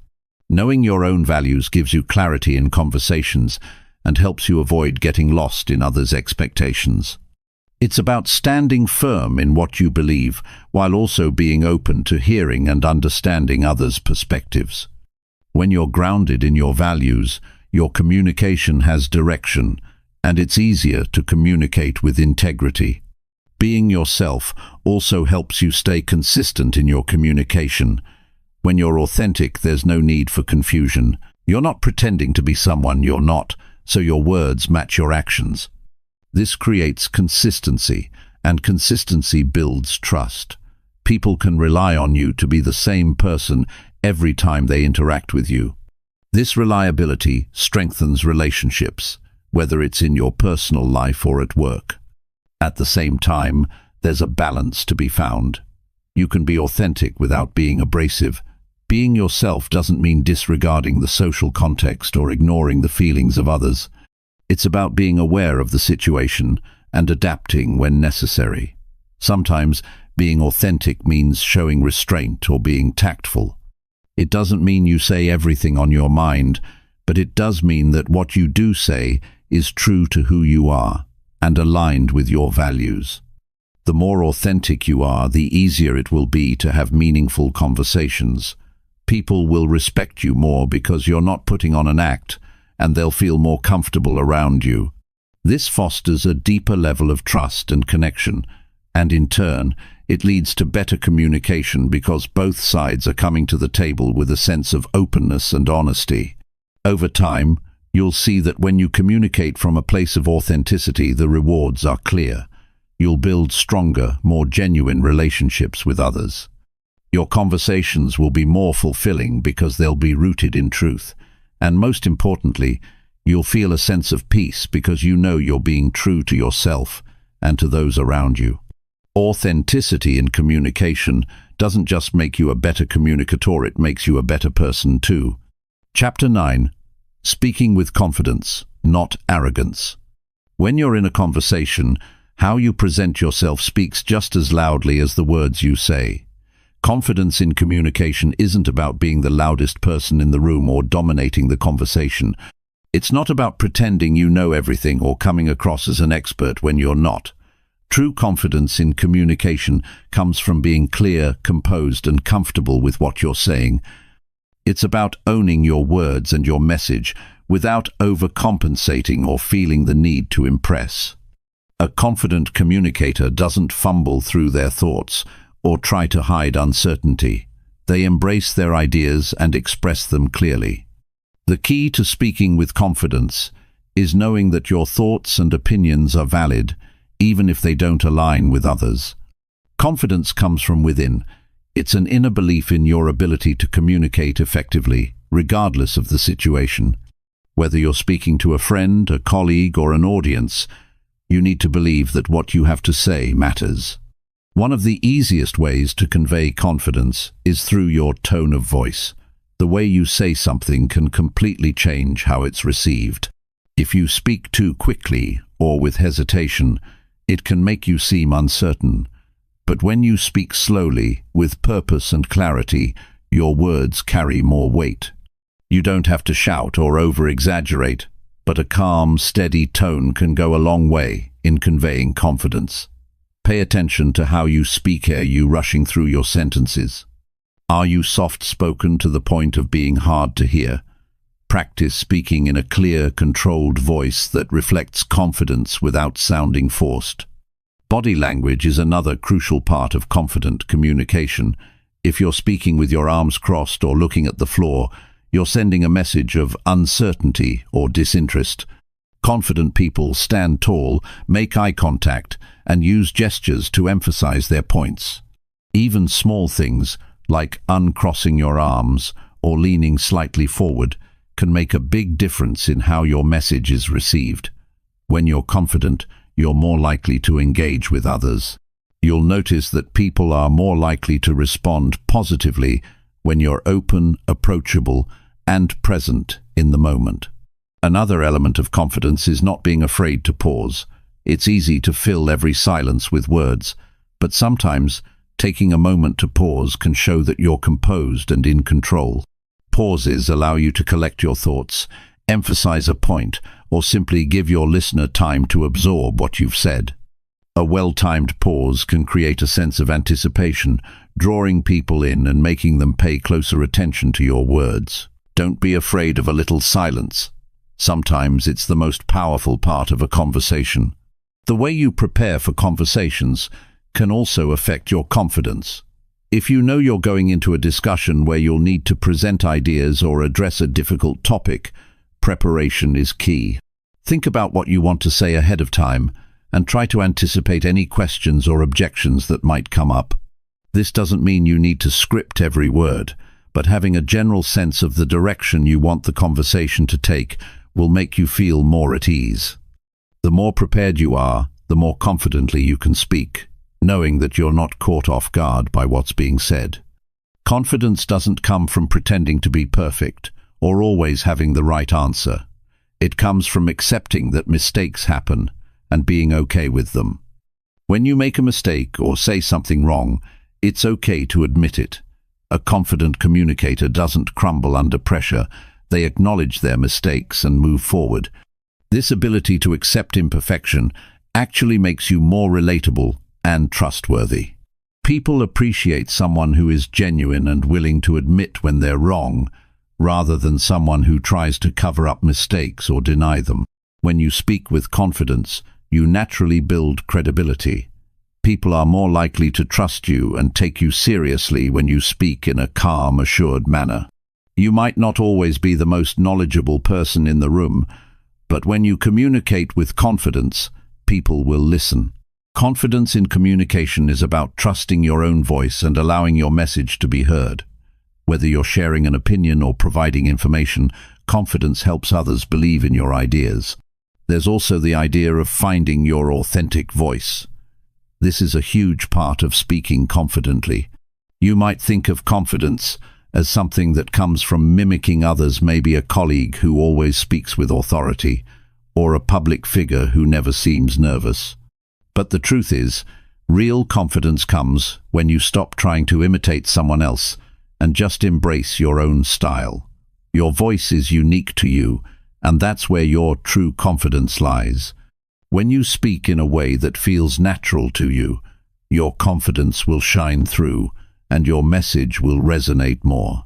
Knowing your own values gives you clarity in conversations and helps you avoid getting lost in others' expectations. It's about standing firm in what you believe while also being open to hearing and understanding others' perspectives. When you're grounded in your values, your communication has direction, and it's easier to communicate with integrity. Being yourself also helps you stay consistent in your communication. When you're authentic, there's no need for confusion. You're not pretending to be someone you're not, so your words match your actions. This creates consistency, and consistency builds trust. People can rely on you to be the same person every time they interact with you. This reliability strengthens relationships, whether it's in your personal life or at work. At the same time, there's a balance to be found. You can be authentic without being abrasive. Being yourself doesn't mean disregarding the social context or ignoring the feelings of others. It's about being aware of the situation and adapting when necessary. Sometimes being authentic means showing restraint or being tactful. It doesn't mean you say everything on your mind, but it does mean that what you do say is true to who you are and aligned with your values. The more authentic you are, the easier it will be to have meaningful conversations. People will respect you more because you're not putting on an act, and they'll feel more comfortable around you. This fosters a deeper level of trust and connection, and in turn, it leads to better communication because both sides are coming to the table with a sense of openness and honesty. Over time, you'll see that when you communicate from a place of authenticity, the rewards are clear. You'll build stronger, more genuine relationships with others. Your conversations will be more fulfilling because they'll be rooted in truth. And most importantly, you'll feel a sense of peace because you know you're being true to yourself and to those around you. Authenticity in communication doesn't just make you a better communicator, it makes you a better person too. Chapter 9. Speaking with confidence, not arrogance. When you're in a conversation, how you present yourself speaks just as loudly as the words you say. Confidence in communication isn't about being the loudest person in the room or dominating the conversation. It's not about pretending you know everything or coming across as an expert when you're not. True confidence in communication comes from being clear, composed, and comfortable with what you're saying. It's about owning your words and your message without overcompensating or feeling the need to impress. A confident communicator doesn't fumble through their thoughts or try to hide uncertainty. They embrace their ideas and express them clearly. The key to speaking with confidence is knowing that your thoughts and opinions are valid, even if they don't align with others. Confidence comes from within. It's an inner belief in your ability to communicate effectively, regardless of the situation. Whether you're speaking to a friend, a colleague, or an audience, you need to believe that what you have to say matters. One of the easiest ways to convey confidence is through your tone of voice. The way you say something can completely change how it's received. If you speak too quickly or with hesitation, it can make you seem uncertain. But when you speak slowly, with purpose and clarity, your words carry more weight. You don't have to shout or over-exaggerate, but a calm, steady tone can go a long way in conveying confidence. Pay attention to how you speak. Are you rushing through your sentences? Are you soft-spoken to the point of being hard to hear? Practice speaking in a clear, controlled voice that reflects confidence without sounding forced. Body language is another crucial part of confident communication. If you're speaking with your arms crossed or looking at the floor, you're sending a message of uncertainty or disinterest. Confident people stand tall, make eye contact, and use gestures to emphasize their points. Even small things, like uncrossing your arms or leaning slightly forward, can make a big difference in how your message is received. When you're confident, you're more likely to engage with others. You'll notice that people are more likely to respond positively when you're open, approachable, and present in the moment. Another element of confidence is not being afraid to pause. It's easy to fill every silence with words, but sometimes taking a moment to pause can show that you're composed and in control. Pauses allow you to collect your thoughts, emphasize a point, or simply give your listener time to absorb what you've said. A well-timed pause can create a sense of anticipation, drawing people in and making them pay closer attention to your words. Don't be afraid of a little silence. Sometimes it's the most powerful part of a conversation. The way you prepare for conversations can also affect your confidence. If you know you're going into a discussion where you'll need to present ideas or address a difficult topic, preparation is key. Think about what you want to say ahead of time and try to anticipate any questions or objections that might come up. This doesn't mean you need to script every word, but having a general sense of the direction you want the conversation to take will make you feel more at ease. The more prepared you are, the more confidently you can speak, knowing that you're not caught off guard by what's being said. Confidence doesn't come from pretending to be perfect or always having the right answer. It comes from accepting that mistakes happen and being okay with them. When you make a mistake or say something wrong, it's okay to admit it. A confident communicator doesn't crumble under pressure. They acknowledge their mistakes and move forward. This ability to accept imperfection actually makes you more relatable and trustworthy. People appreciate someone who is genuine and willing to admit when they're wrong, rather than someone who tries to cover up mistakes or deny them. When you speak with confidence, you naturally build credibility. People are more likely to trust you and take you seriously when you speak in a calm, assured manner. You might not always be the most knowledgeable person in the room, but when you communicate with confidence, people will listen. Confidence in communication is about trusting your own voice and allowing your message to be heard. Whether you're sharing an opinion or providing information, confidence helps others believe in your ideas. There's also the idea of finding your authentic voice. This is a huge part of speaking confidently. You might think of confidence as something that comes from mimicking others, maybe a colleague who always speaks with authority, or a public figure who never seems nervous. But the truth is, real confidence comes when you stop trying to imitate someone else and just embrace your own style. Your voice is unique to you, and that's where your true confidence lies. When you speak in a way that feels natural to you, your confidence will shine through, and your message will resonate more.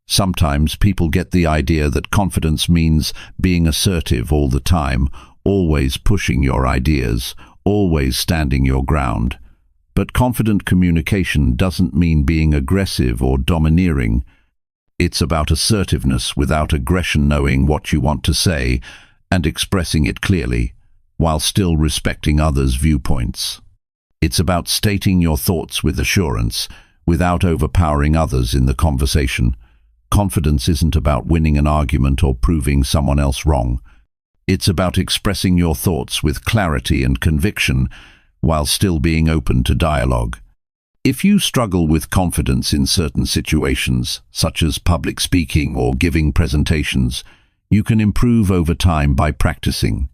Sometimes people get the idea that confidence means being assertive all the time, always pushing your ideas, always standing your ground. But confident communication doesn't mean being aggressive or domineering. It's about assertiveness without aggression, knowing what you want to say and expressing it clearly, while still respecting others' viewpoints. It's about stating your thoughts with assurance, without overpowering others in the conversation. Confidence isn't about winning an argument or proving someone else wrong. It's about expressing your thoughts with clarity and conviction, while still being open to dialogue. If you struggle with confidence in certain situations, such as public speaking or giving presentations, you can improve over time by practicing.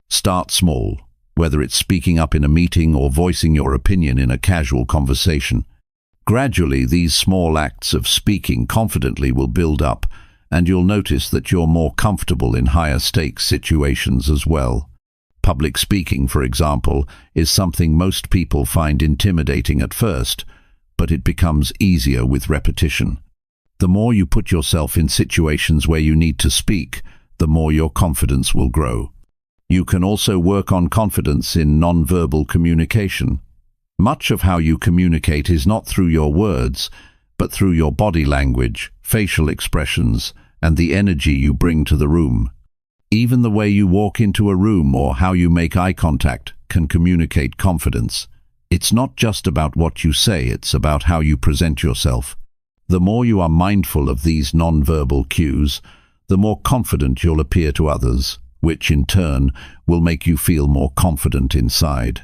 Start small, whether it's speaking up in a meeting or voicing your opinion in a casual conversation. Gradually, these small acts of speaking confidently will build up, and you'll notice that you're more comfortable in higher stakes situations as well. Public speaking, for example, is something most people find intimidating at first, but it becomes easier with repetition. The more you put yourself in situations where you need to speak, the more your confidence will grow. You can also work on confidence in nonverbal communication. Much of how you communicate is not through your words, but through your body language, facial expressions, and the energy you bring to the room. Even the way you walk into a room or how you make eye contact can communicate confidence. It's not just about what you say, it's about how you present yourself. The more you are mindful of these nonverbal cues, the more confident you'll appear to others, which in turn will make you feel more confident inside.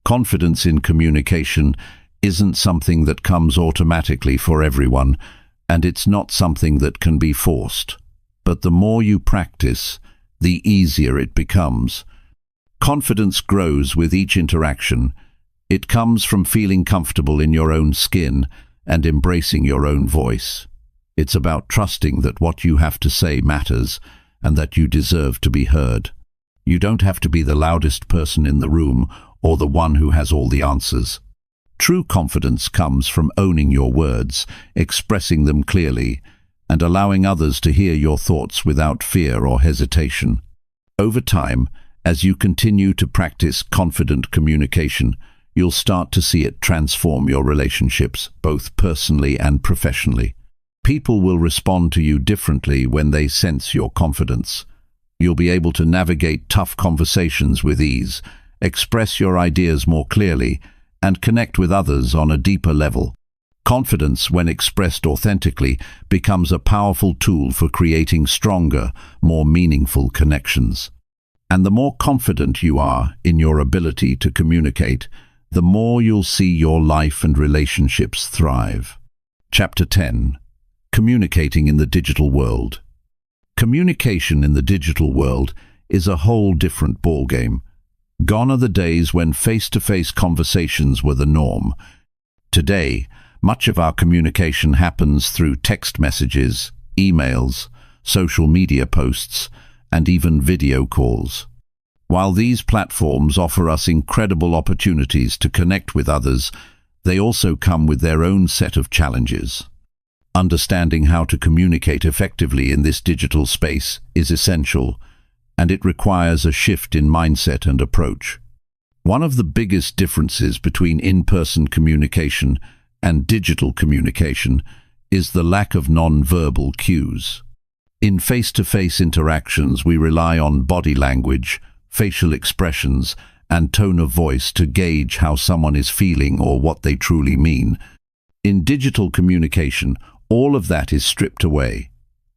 Confidence in communication isn't something that comes automatically for everyone, and it's not something that can be forced. But the more you practice, the easier it becomes. Confidence grows with each interaction. It comes from feeling comfortable in your own skin and embracing your own voice. It's about trusting that what you have to say matters and that you deserve to be heard. You don't have to be the loudest person in the room or the one who has all the answers. True confidence comes from owning your words, expressing them clearly, and allowing others to hear your thoughts without fear or hesitation. Over time, as you continue to practice confident communication, you'll start to see it transform your relationships, both personally and professionally. People will respond to you differently when they sense your confidence. You'll be able to navigate tough conversations with ease, express your ideas more clearly, and connect with others on a deeper level. Confidence, when expressed authentically, becomes a powerful tool for creating stronger, more meaningful connections. And the more confident you are in your ability to communicate, the more you'll see your life and relationships thrive. Chapter 10. Communicating in the digital world. Communication in the digital world is a whole different ballgame. Gone are the days when face-to-face conversations were the norm. Today, much of our communication happens through text messages, emails, social media posts, and even video calls. While these platforms offer us incredible opportunities to connect with others, they also come with their own set of challenges. Understanding how to communicate effectively in this digital space is essential, and it requires a shift in mindset and approach. One of the biggest differences between in-person communication and digital communication is the lack of non-verbal cues. In face-to-face interactions, we rely on body language, facial expressions, and tone of voice to gauge how someone is feeling or what they truly mean. In digital communication, all of that is stripped away.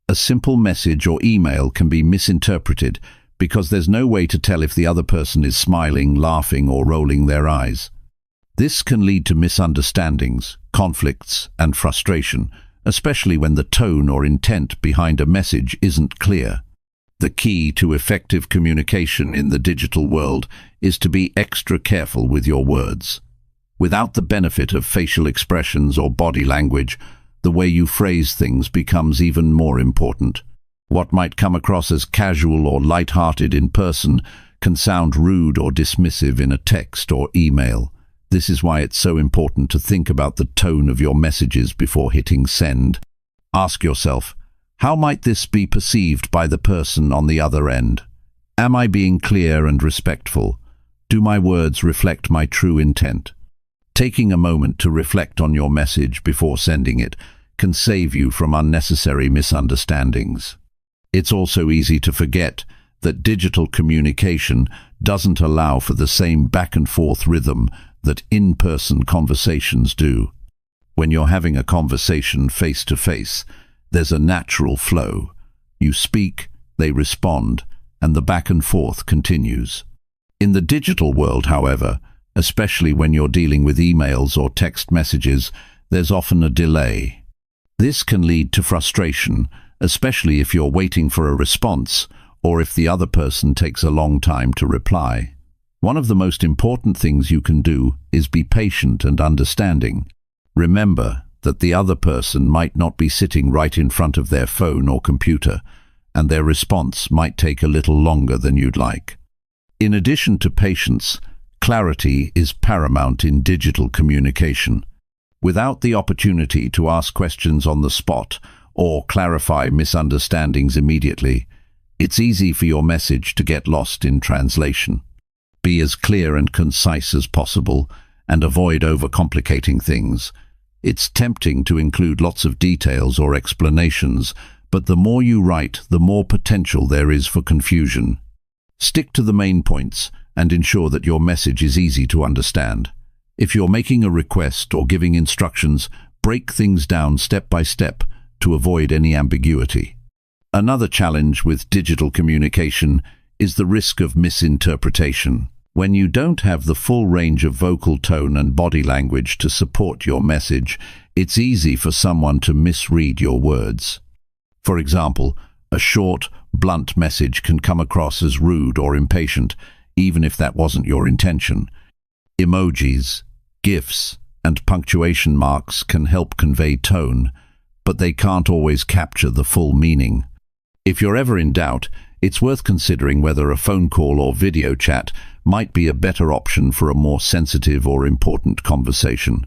A simple message or email can be misinterpreted because there's no way to tell if the other person is smiling, laughing, or rolling their eyes. This can lead to misunderstandings, conflicts, and frustration, especially when the tone or intent behind a message isn't clear. The key to effective communication in the digital world is to be extra careful with your words. Without the benefit of facial expressions or body language, the way you phrase things becomes even more important. What might come across as casual or light-hearted in person can sound rude or dismissive in a text or email. This is why it's so important to think about the tone of your messages before hitting send. Ask yourself, how might this be perceived by the person on the other end? Am I being clear and respectful? Do my words reflect my true intent? Taking a moment to reflect on your message before sending it can save you from unnecessary misunderstandings. It's also easy to forget that digital communication doesn't allow for the same back-and-forth rhythm that in-person conversations do. When you're having a conversation face-to-face, there's a natural flow. You speak, they respond, and the back-and-forth continues. In the digital world, however, especially when you're dealing with emails or text messages, there's often a delay. This can lead to frustration, especially if you're waiting for a response or if the other person takes a long time to reply. One of the most important things you can do is be patient and understanding. Remember that the other person might not be sitting right in front of their phone or computer, and their response might take a little longer than you'd like. In addition to patience, clarity is paramount in digital communication. Without the opportunity to ask questions on the spot or clarify misunderstandings immediately, it's easy for your message to get lost in translation. Be as clear and concise as possible and avoid overcomplicating things. It's tempting to include lots of details or explanations, but the more you write, the more potential there is for confusion. Stick to the main points and ensure that your message is easy to understand. If you're making a request or giving instructions, break things down step by step to avoid any ambiguity. Another challenge with digital communication is the risk of misinterpretation. When you don't have the full range of vocal tone and body language to support your message, it's easy for someone to misread your words. For example, a short, blunt message can come across as rude or impatient, even if that wasn't your intention. Emojis, GIFs, and punctuation marks can help convey tone, but they can't always capture the full meaning. If you're ever in doubt, it's worth considering whether a phone call or video chat might be a better option for a more sensitive or important conversation.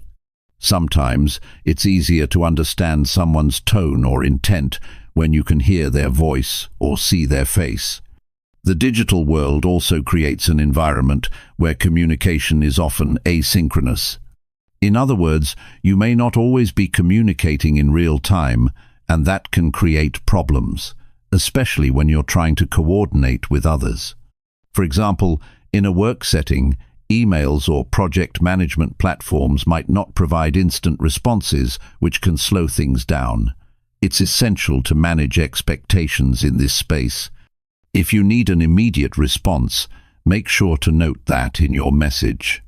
Sometimes it's easier to understand someone's tone or intent when you can hear their voice or see their face. The digital world also creates an environment where communication is often asynchronous. In other words, you may not always be communicating in real time, and that can create problems, especially when you're trying to coordinate with others. For example, in a work setting, emails or project management platforms might not provide instant responses, which can slow things down. It's essential to manage expectations in this space. If you need an immediate response, make sure to note that in your message.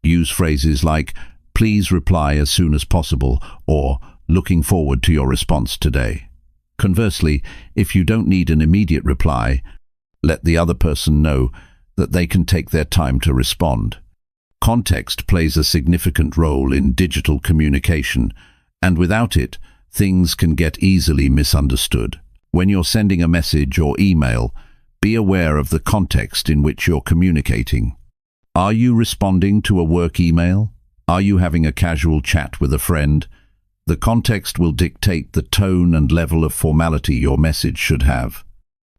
Use phrases like, "Please reply as soon as possible," or "Looking forward to your response today." Conversely, if you don't need an immediate reply, let the other person know that they can take their time to respond. Context plays a significant role in digital communication, and without it, things can get easily misunderstood. When you're sending a message or email, be aware of the context in which you're communicating. Are you responding to a work email? Are you having a casual chat with a friend? The context will dictate the tone and level of formality your message should have.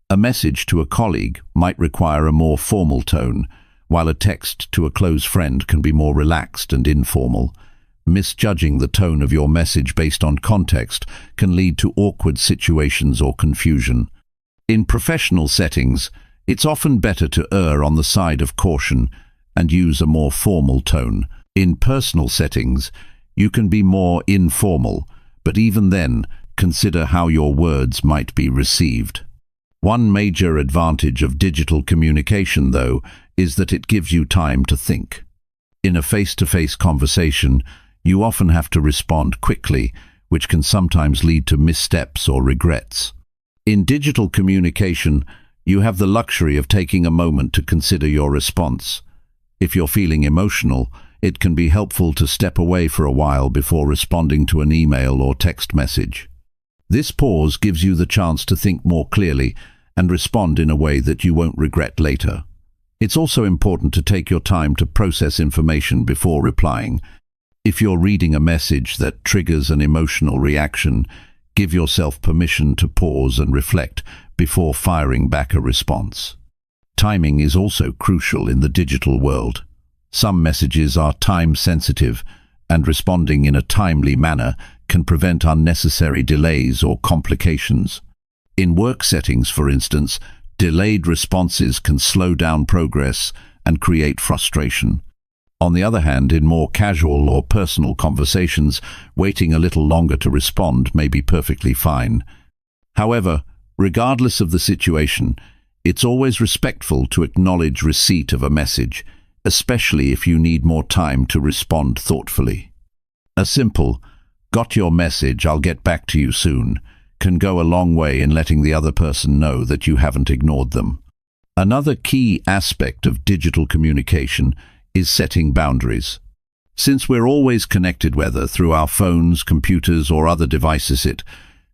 A message to a colleague might require a more formal tone, while a text to a close friend can be more relaxed and informal. Misjudging the tone of your message based on context can lead to awkward situations or confusion. In professional settings, it's often better to err on the side of caution and use a more formal tone. In personal settings, you can be more informal, but even then, consider how your words might be received. One major advantage of digital communication, though, is that it gives you time to think. In a face-to-face conversation, you often have to respond quickly, which can sometimes lead to missteps or regrets. In digital communication, you have the luxury of taking a moment to consider your response. If you're feeling emotional, it can be helpful to step away for a while before responding to an email or text message. This pause gives you the chance to think more clearly and respond in a way that you won't regret later. It's also important to take your time to process information before replying. If you're reading a message that triggers an emotional reaction, give yourself permission to pause and reflect before firing back a response. Timing is also crucial in the digital world. Some messages are time-sensitive, and responding in a timely manner can prevent unnecessary delays or complications. In work settings, for instance, delayed responses can slow down progress and create frustration. On the other hand, in more casual or personal conversations, waiting a little longer to respond may be perfectly fine. However, regardless of the situation, it's always respectful to acknowledge receipt of a message, especially if you need more time to respond thoughtfully. A simple, "Got your message, I'll get back to you soon," can go a long way in letting the other person know that you haven't ignored them. Another key aspect of digital communication is setting boundaries. Since we're always connected, whether through our phones, computers, or other devices, it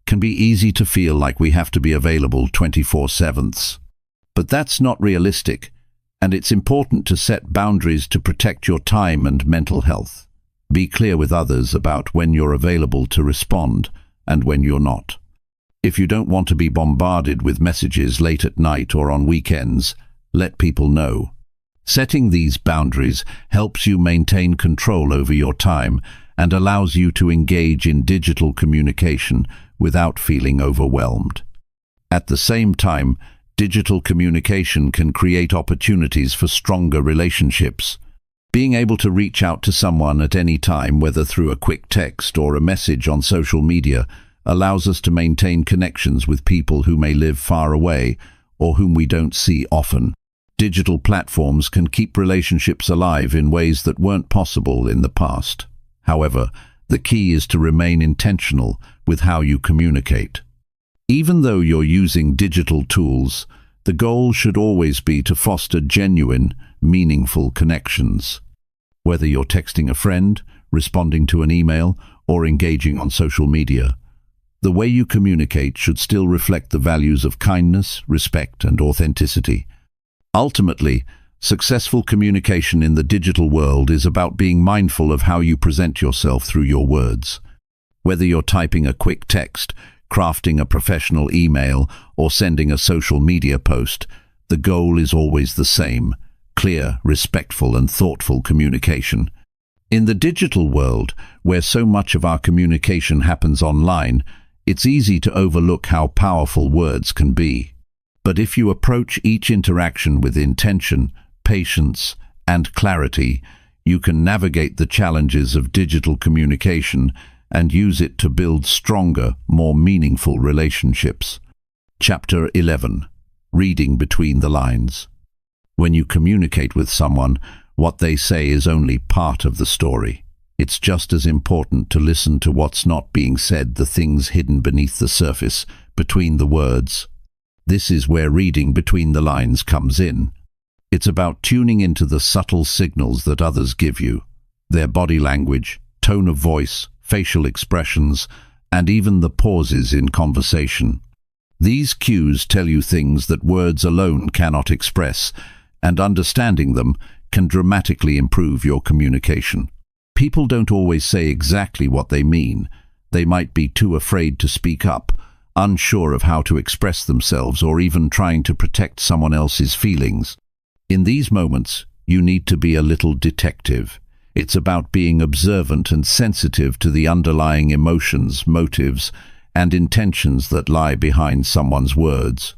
can be easy to feel like we have to be available 24/7. But that's not realistic, and it's important to set boundaries to protect your time and mental health. Be clear with others about when you're available to respond and when you're not. If you don't want to be bombarded with messages late at night or on weekends, let people know. Setting these boundaries helps you maintain control over your time and allows you to engage in digital communication without feeling overwhelmed. At the same time, digital communication can create opportunities for stronger relationships. Being able to reach out to someone at any time, whether through a quick text or a message on social media, allows us to maintain connections with people who may live far away or whom we don't see often. Digital platforms can keep relationships alive in ways that weren't possible in the past. However, the key is to remain intentional with how you communicate. Even though you're using digital tools, the goal should always be to foster genuine, meaningful connections. Whether you're texting a friend, responding to an email, or engaging on social media, the way you communicate should still reflect the values of kindness, respect, and authenticity. Ultimately, successful communication in the digital world is about being mindful of how you present yourself through your words. Whether you're typing a quick text, crafting a professional email, or sending a social media post, the goal is always the same: clear, respectful, and thoughtful communication. In the digital world, where so much of our communication happens online, it's easy to overlook how powerful words can be. But if you approach each interaction with intention, patience, and clarity, you can navigate the challenges of digital communication and use it to build stronger, more meaningful relationships. Chapter 11. Reading between the lines. When you communicate with someone, what they say is only part of the story. It's just as important to listen to what's not being said, the things hidden beneath the surface, between the words. This is where reading between the lines comes in. It's about tuning into the subtle signals that others give you, their body language, tone of voice, facial expressions, and even the pauses in conversation. These cues tell you things that words alone cannot express, and understanding them can dramatically improve your communication. People don't always say exactly what they mean. They might be too afraid to speak up, unsure of how to express themselves, or even trying to protect someone else's feelings. In these moments, you need to be a little detective. It's about being observant and sensitive to the underlying emotions, motives, and intentions that lie behind someone's words.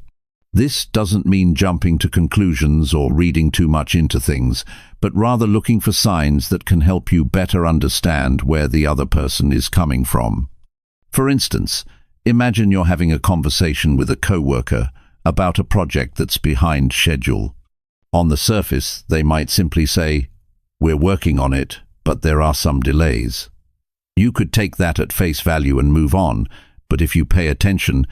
This doesn't mean jumping to conclusions or reading too much into things, but rather looking for signs that can help you better understand where the other person is coming from. For instance, imagine you're having a conversation with a coworker about a project that's behind schedule. On the surface, they might simply say, "We're working on it, but there are some delays." You could take that at face value and move on, but if you pay attention,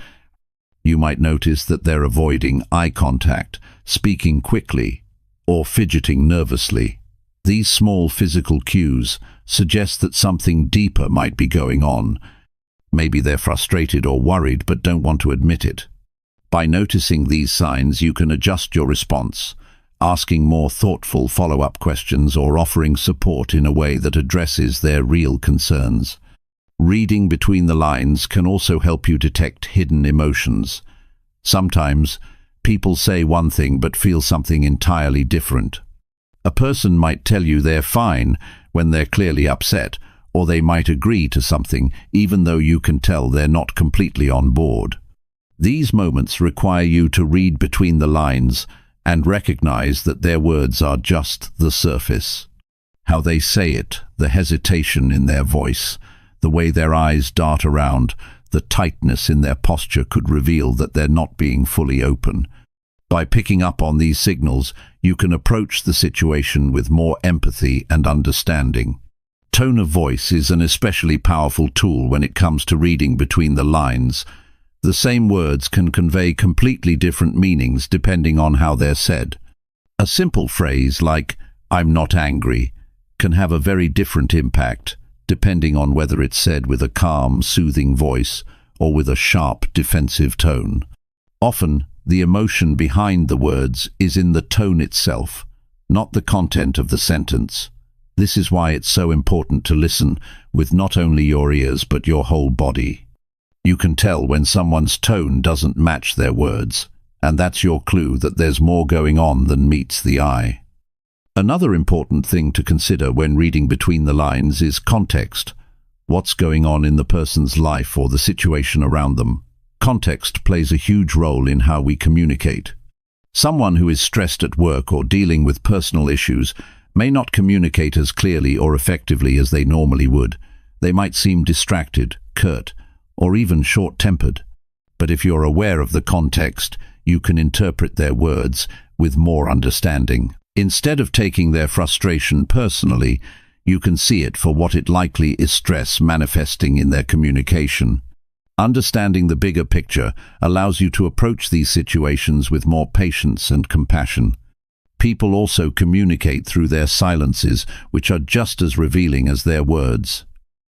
you might notice that they're avoiding eye contact, speaking quickly, or fidgeting nervously. These small physical cues suggest that something deeper might be going on. Maybe they're frustrated or worried but don't want to admit it. By noticing these signs, you can adjust your response, asking more thoughtful follow-up questions or offering support in a way that addresses their real concerns. Reading between the lines can also help you detect hidden emotions. Sometimes, people say one thing but feel something entirely different. A person might tell you they're fine when they're clearly upset, or they might agree to something even though you can tell they're not completely on board. These moments require you to read between the lines and recognize that their words are just the surface. How they say it, the hesitation in their voice, the way their eyes dart around, the tightness in their posture could reveal that they're not being fully open. By picking up on these signals, you can approach the situation with more empathy and understanding. Tone of voice is an especially powerful tool when it comes to reading between the lines. The same words can convey completely different meanings depending on how they're said. A simple phrase like, "I'm not angry," can have a very different impact, depending on whether it's said with a calm, soothing voice or with a sharp, defensive tone. Often, the emotion behind the words is in the tone itself, not the content of the sentence. This is why it's so important to listen with not only your ears but your whole body. You can tell when someone's tone doesn't match their words, and that's your clue that there's more going on than meets the eye. Another important thing to consider when reading between the lines is context. What's going on in the person's life or the situation around them? Context plays a huge role in how we communicate. Someone who is stressed at work or dealing with personal issues may not communicate as clearly or effectively as they normally would. They might seem distracted, curt, or even short-tempered. But if you're aware of the context, you can interpret their words with more understanding. Instead of taking their frustration personally, you can see it for what it likely is: stress manifesting in their communication. Understanding the bigger picture allows you to approach these situations with more patience and compassion. People also communicate through their silences, which are just as revealing as their words.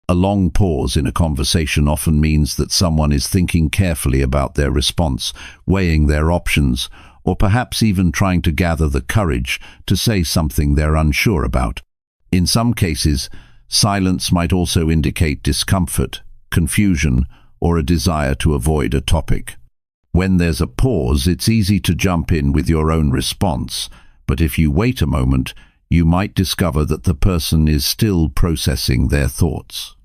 A long pause in a conversation often means that someone is thinking carefully about their response, weighing their options, or perhaps even trying to gather the courage to say something they're unsure about. In some cases, silence might also indicate discomfort, confusion, or a desire to avoid a topic. When there's a pause, it's easy to jump in with your own response, but if you wait a moment, you might discover that the person is still processing their thoughts.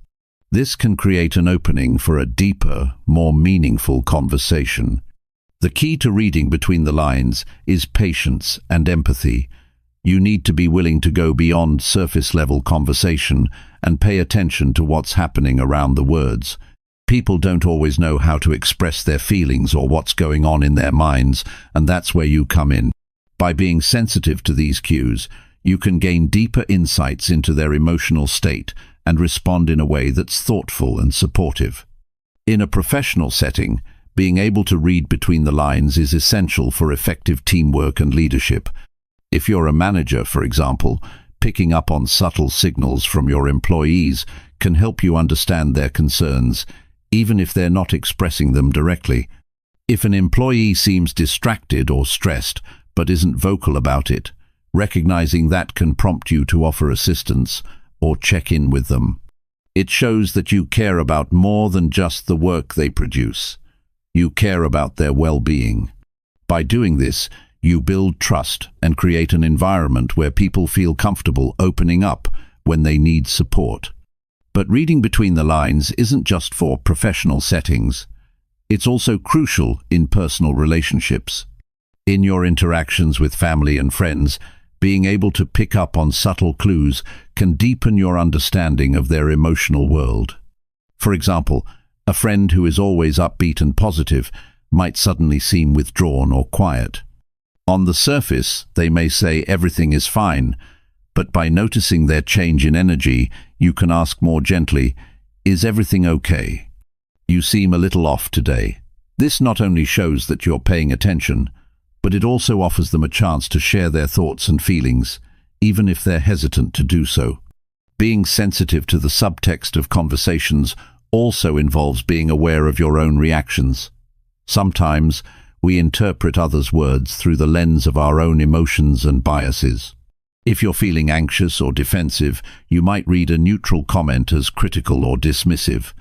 This can create an opening for a deeper, more meaningful conversation. The key to reading between the lines is patience and empathy. You need to be willing to go beyond surface-level conversation and pay attention to what's happening around the words. People don't always know how to express their feelings or what's going on in their minds, and that's where you come in. By being sensitive to these cues, you can gain deeper insights into their emotional state and respond in a way that's thoughtful and supportive. In a professional setting, being able to read between the lines is essential for effective teamwork and leadership. If you're a manager, for example, picking up on subtle signals from your employees can help you understand their concerns, even if they're not expressing them directly. If an employee seems distracted or stressed but isn't vocal about it, recognizing that can prompt you to offer assistance or check in with them. It shows that you care about more than just the work they produce. You care about their well-being. By doing this, you build trust and create an environment where people feel comfortable opening up when they need support. But reading between the lines isn't just for professional settings. It's also crucial in personal relationships. In your interactions with family and friends, being able to pick up on subtle clues can deepen your understanding of their emotional world. For example, a friend who is always upbeat and positive might suddenly seem withdrawn or quiet. On the surface, they may say everything is fine, but by noticing their change in energy, you can ask more gently, "Is everything okay? You seem a little off today." This not only shows that you're paying attention, but it also offers them a chance to share their thoughts and feelings, even if they're hesitant to do so. Being sensitive to the subtext of conversations also involves being aware of your own reactions. Sometimes we interpret others' words through the lens of our own emotions and biases. If you're feeling anxious or defensive, you might read a neutral comment as critical or dismissive.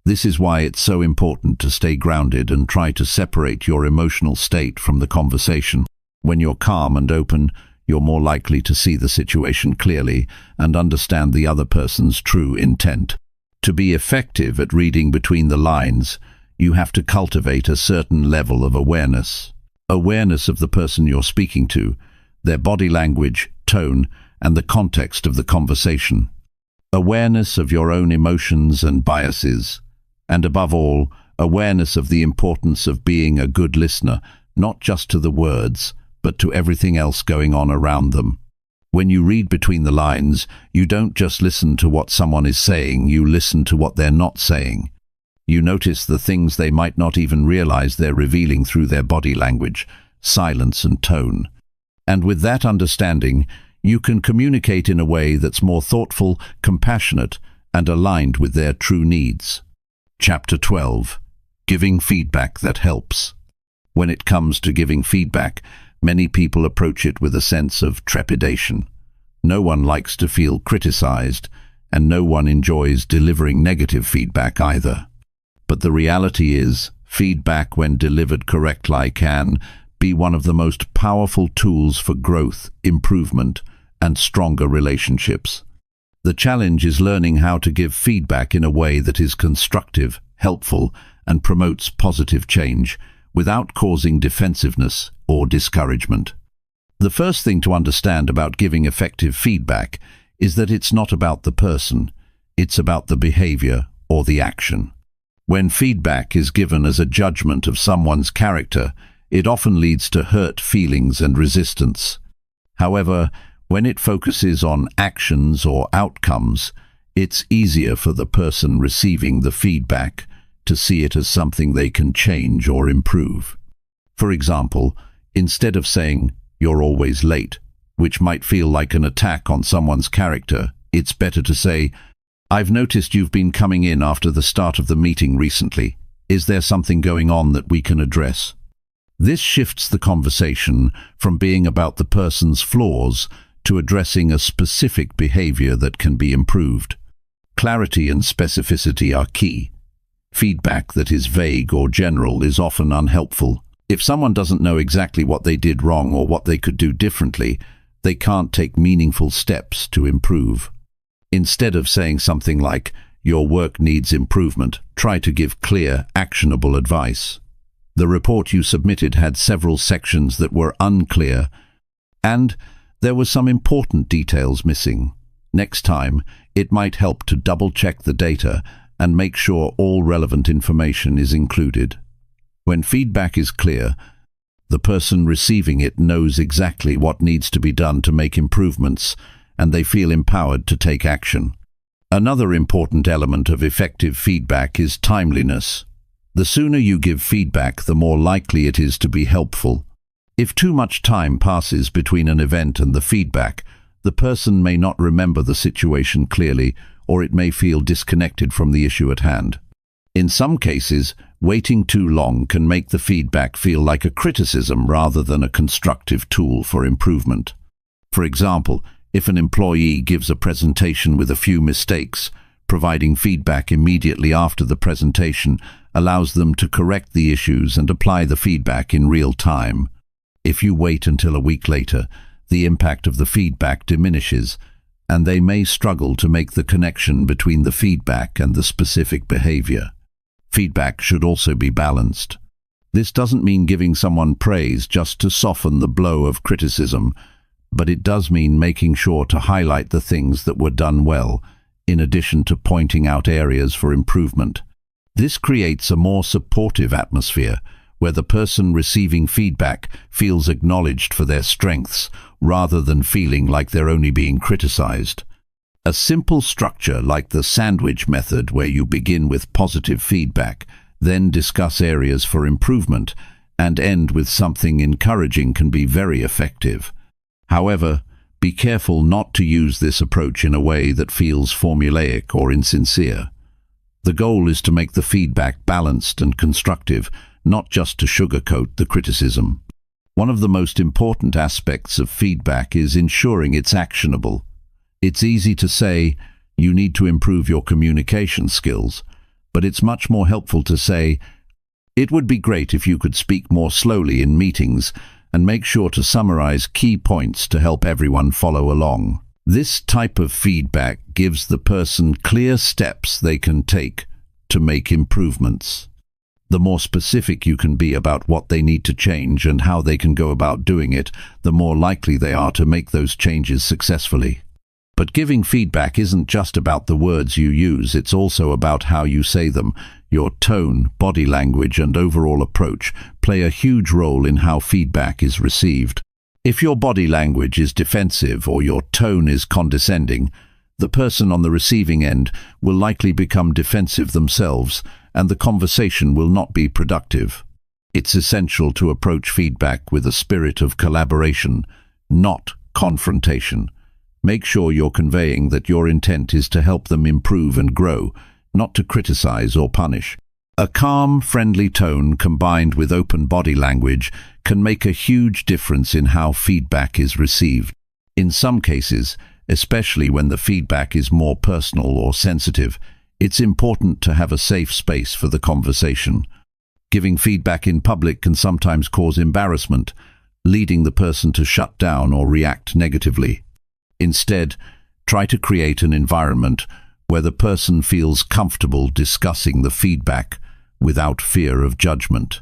This is why it's so important to stay grounded and try to separate your emotional state from the conversation. When you're calm and open, you're more likely to see the situation clearly and understand the other person's true intent. To be effective at reading between the lines, you have to cultivate a certain level of awareness. Awareness of the person you're speaking to, their body language, tone, and the context of the conversation. Awareness of your own emotions and biases. And above all, awareness of the importance of being a good listener, not just to the words, but to everything else going on around them. When you read between the lines, you don't just listen to what someone is saying, you listen to what they're not saying. You notice the things they might not even realize they're revealing through their body language, silence and tone. And with that understanding, you can communicate in a way that's more thoughtful, compassionate, and aligned with their true needs. Chapter 12. Giving feedback that helps. When it comes to giving feedback, many people approach it with a sense of trepidation. No one likes to feel criticized, and no one enjoys delivering negative feedback either. But the reality is, feedback when delivered correctly can be one of the most powerful tools for growth, improvement, and stronger relationships. The challenge is learning how to give feedback in a way that is constructive, helpful, and promotes positive change, without causing defensiveness or discouragement. The first thing to understand about giving effective feedback is that it's not about the person, it's about the behavior or the action. When feedback is given as a judgment of someone's character, it often leads to hurt feelings and resistance. However, when it focuses on actions or outcomes, it's easier for the person receiving the feedback to see it as something they can change or improve. For example, instead of saying, "You're always late," which might feel like an attack on someone's character, it's better to say, "I've noticed you've been coming in after the start of the meeting recently. Is there something going on that we can address?" This shifts the conversation from being about the person's flaws to addressing a specific behavior that can be improved. Clarity and specificity are key. Feedback that is vague or general is often unhelpful. If someone doesn't know exactly what they did wrong or what they could do differently, they can't take meaningful steps to improve. Instead of saying something like, "Your work needs improvement," try to give clear, actionable advice. The report you submitted had several sections that were unclear, and there were some important details missing. Next time, it might help to double-check the data and make sure all relevant information is included. When feedback is clear, the person receiving it knows exactly what needs to be done to make improvements, and they feel empowered to take action. Another important element of effective feedback is timeliness. The sooner you give feedback, the more likely it is to be helpful. If too much time passes between an event and the feedback, the person may not remember the situation clearly, or it may feel disconnected from the issue at hand. In some cases, waiting too long can make the feedback feel like a criticism rather than a constructive tool for improvement. For example, if an employee gives a presentation with a few mistakes, providing feedback immediately after the presentation allows them to correct the issues and apply the feedback in real time. If you wait until a week later, the impact of the feedback diminishes, and they may struggle to make the connection between the feedback and the specific behavior. Feedback should also be balanced. This doesn't mean giving someone praise just to soften the blow of criticism, but it does mean making sure to highlight the things that were done well, in addition to pointing out areas for improvement. This creates a more supportive atmosphere, where the person receiving feedback feels acknowledged for their strengths, rather than feeling like they're only being criticized. A simple structure like the sandwich method, where you begin with positive feedback, then discuss areas for improvement, and end with something encouraging, can be very effective. However, be careful not to use this approach in a way that feels formulaic or insincere. The goal is to make the feedback balanced and constructive, not just to sugarcoat the criticism. One of the most important aspects of feedback is ensuring it's actionable. It's easy to say, "You need to improve your communication skills," but it's much more helpful to say, "It would be great if you could speak more slowly in meetings," and make sure to summarize key points to help everyone follow along. This type of feedback gives the person clear steps they can take to make improvements. The more specific you can be about what they need to change and how they can go about doing it, the more likely they are to make those changes successfully. But giving feedback isn't just about the words you use, it's also about how you say them. Your tone, body language, and overall approach play a huge role in how feedback is received. If your body language is defensive or your tone is condescending, the person on the receiving end will likely become defensive themselves, and the conversation will not be productive. It's essential to approach feedback with a spirit of collaboration, not confrontation. Make sure you're conveying that your intent is to help them improve and grow, not to criticize or punish. A calm, friendly tone combined with open body language can make a huge difference in how feedback is received. In some cases, especially when the feedback is more personal or sensitive, it's important to have a safe space for the conversation. Giving feedback in public can sometimes cause embarrassment, leading the person to shut down or react negatively. Instead, try to create an environment where the person feels comfortable discussing the feedback without fear of judgment.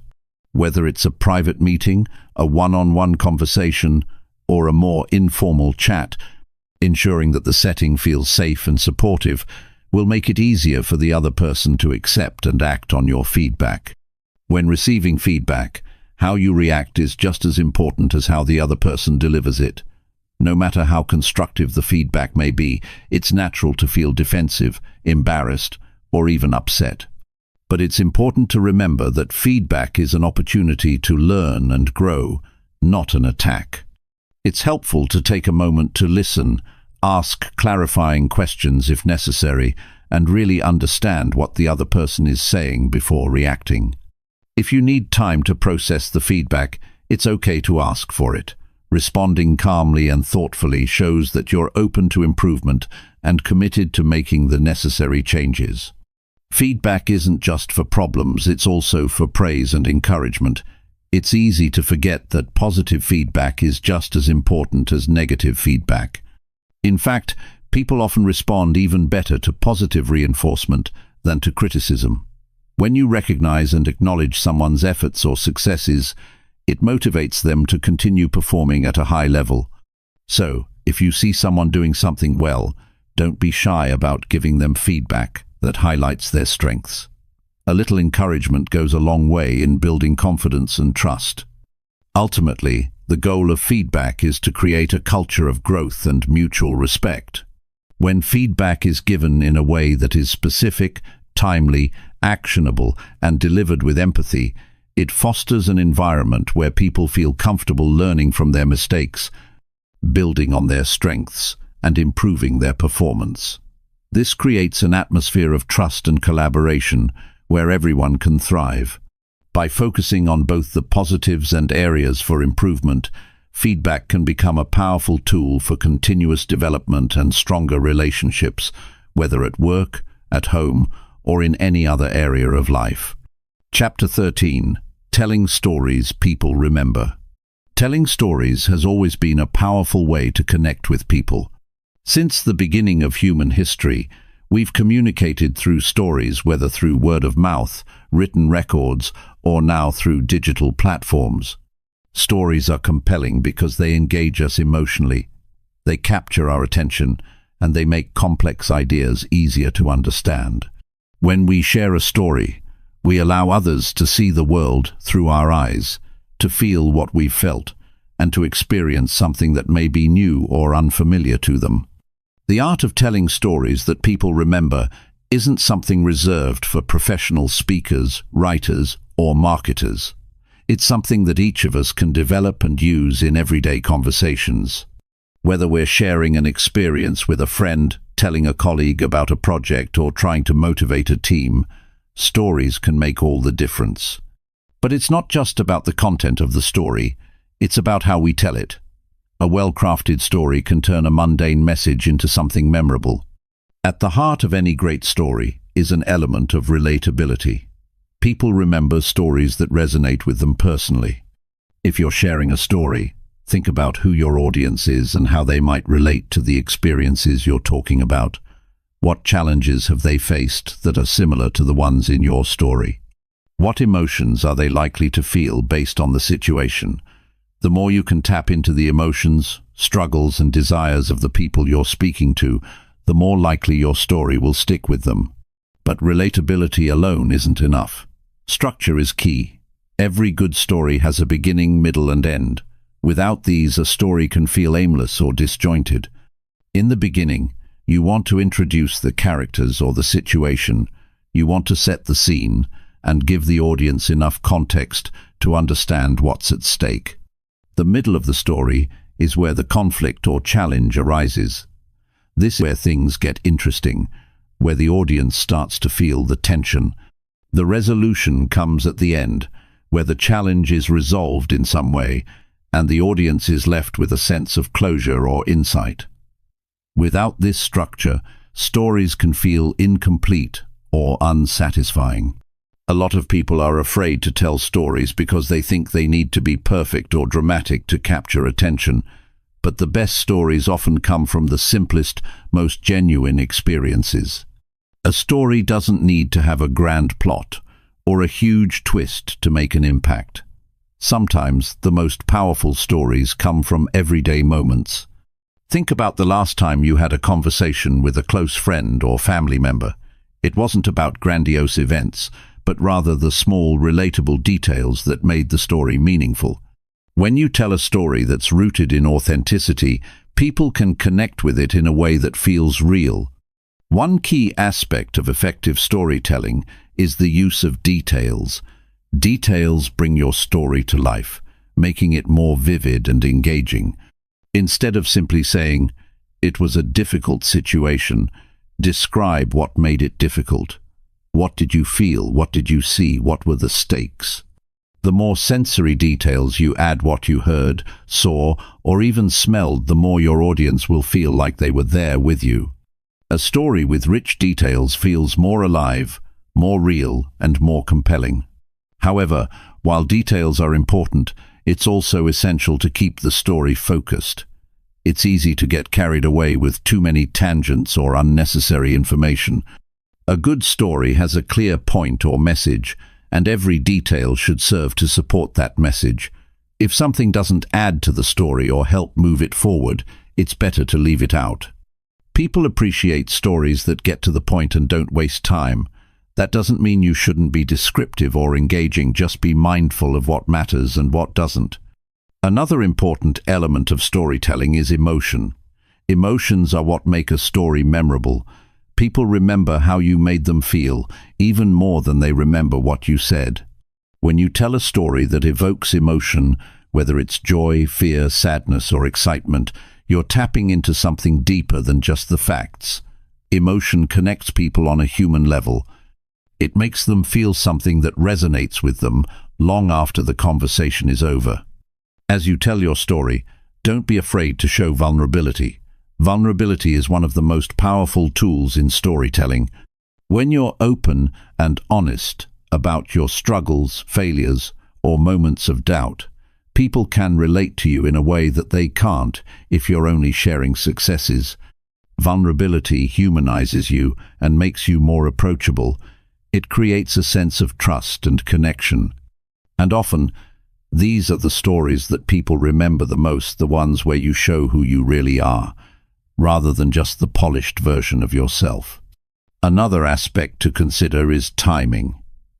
Whether it's a private meeting, a one-on-one conversation, or a more informal chat, ensuring that the setting feels safe and supportive will make it easier for the other person to accept and act on your feedback. When receiving feedback, how you react is just as important as how the other person delivers it. No matter how constructive the feedback may be, it's natural to feel defensive, embarrassed, or even upset. But it's important to remember that feedback is an opportunity to learn and grow, not an attack. It's helpful to take a moment to listen, ask clarifying questions if necessary, and really understand what the other person is saying before reacting. If you need time to process the feedback, it's okay to ask for it. Responding calmly and thoughtfully shows that you're open to improvement and committed to making the necessary changes. Feedback isn't just for problems, it's also for praise and encouragement. It's easy to forget that positive feedback is just as important as negative feedback. In fact, people often respond even better to positive reinforcement than to criticism. When you recognize and acknowledge someone's efforts or successes, it motivates them to continue performing at a high level. So, if you see someone doing something well, don't be shy about giving them feedback that highlights their strengths. A little encouragement goes a long way in building confidence and trust. Ultimately, the goal of feedback is to create a culture of growth and mutual respect. When feedback is given in a way that is specific, timely, actionable, and delivered with empathy, it fosters an environment where people feel comfortable learning from their mistakes, building on their strengths, and improving their performance. This creates an atmosphere of trust and collaboration where everyone can thrive. By focusing on both the positives and areas for improvement, feedback can become a powerful tool for continuous development and stronger relationships, whether at work, at home, or in any other area of life. Chapter 13. Telling stories people remember. Telling stories has always been a powerful way to connect with people. Since the beginning of human history, we've communicated through stories, whether through word of mouth, written records, or now through digital platforms. Stories are compelling because they engage us emotionally. They capture our attention, and they make complex ideas easier to understand. When we share a story, we allow others to see the world through our eyes, to feel what we've felt, and to experience something that may be new or unfamiliar to them. The art of telling stories that people remember isn't something reserved for professional speakers, writers, or marketers. It's something that each of us can develop and use in everyday conversations. Whether we're sharing an experience with a friend, telling a colleague about a project, or trying to motivate a team, stories can make all the difference. But it's not just about the content of the story, it's about how we tell it. A well-crafted story can turn a mundane message into something memorable. At the heart of any great story is an element of relatability. People remember stories that resonate with them personally. If you're sharing a story, think about who your audience is and how they might relate to the experiences you're talking about. What challenges have they faced that are similar to the ones in your story? What emotions are they likely to feel based on the situation? The more you can tap into the emotions, struggles, and desires of the people you're speaking to, the more likely your story will stick with them. But relatability alone isn't enough. Structure is key. Every good story has a beginning, middle, and end. Without these, a story can feel aimless or disjointed. In the beginning, you want to introduce the characters or the situation. You want to set the scene and give the audience enough context to understand what's at stake. The middle of the story is where the conflict or challenge arises. This is where things get interesting, where the audience starts to feel the tension. The resolution comes at the end, where the challenge is resolved in some way, and the audience is left with a sense of closure or insight. Without this structure, stories can feel incomplete or unsatisfying. A lot of people are afraid to tell stories because they think they need to be perfect or dramatic to capture attention. But the best stories often come from the simplest, most genuine experiences. A story doesn't need to have a grand plot or a huge twist to make an impact. Sometimes the most powerful stories come from everyday moments. Think about the last time you had a conversation with a close friend or family member. It wasn't about grandiose events, but rather the small, relatable details that made the story meaningful. When you tell a story that's rooted in authenticity, people can connect with it in a way that feels real. One key aspect of effective storytelling is the use of details. Details bring your story to life, making it more vivid and engaging. Instead of simply saying, "It was a difficult situation," describe what made it difficult. What did you feel? What did you see? What were the stakes? The more sensory details you add, what you heard, saw, or even smelled, the more your audience will feel like they were there with you. A story with rich details feels more alive, more real, and more compelling. However, while details are important, it's also essential to keep the story focused. It's easy to get carried away with too many tangents or unnecessary information. A good story has a clear point or message, and every detail should serve to support that message. If something doesn't add to the story or help move it forward, it's better to leave it out. People appreciate stories that get to the point and don't waste time. That doesn't mean you shouldn't be descriptive or engaging, just be mindful of what matters and what doesn't. Another important element of storytelling is emotion. Emotions are what make a story memorable. People remember how you made them feel, even more than they remember what you said. When you tell a story that evokes emotion, whether it's joy, fear, sadness, or excitement, you're tapping into something deeper than just the facts. Emotion connects people on a human level. It makes them feel something that resonates with them long after the conversation is over. As you tell your story, don't be afraid to show vulnerability. Vulnerability is one of the most powerful tools in storytelling. When you're open and honest about your struggles, failures, or moments of doubt, people can relate to you in a way that they can't if you're only sharing successes. Vulnerability humanizes you and makes you more approachable. It creates a sense of trust and connection. And often, these are the stories that people remember the most, the ones where you show who you really are, rather than just the polished version of yourself. Another aspect to consider is timing.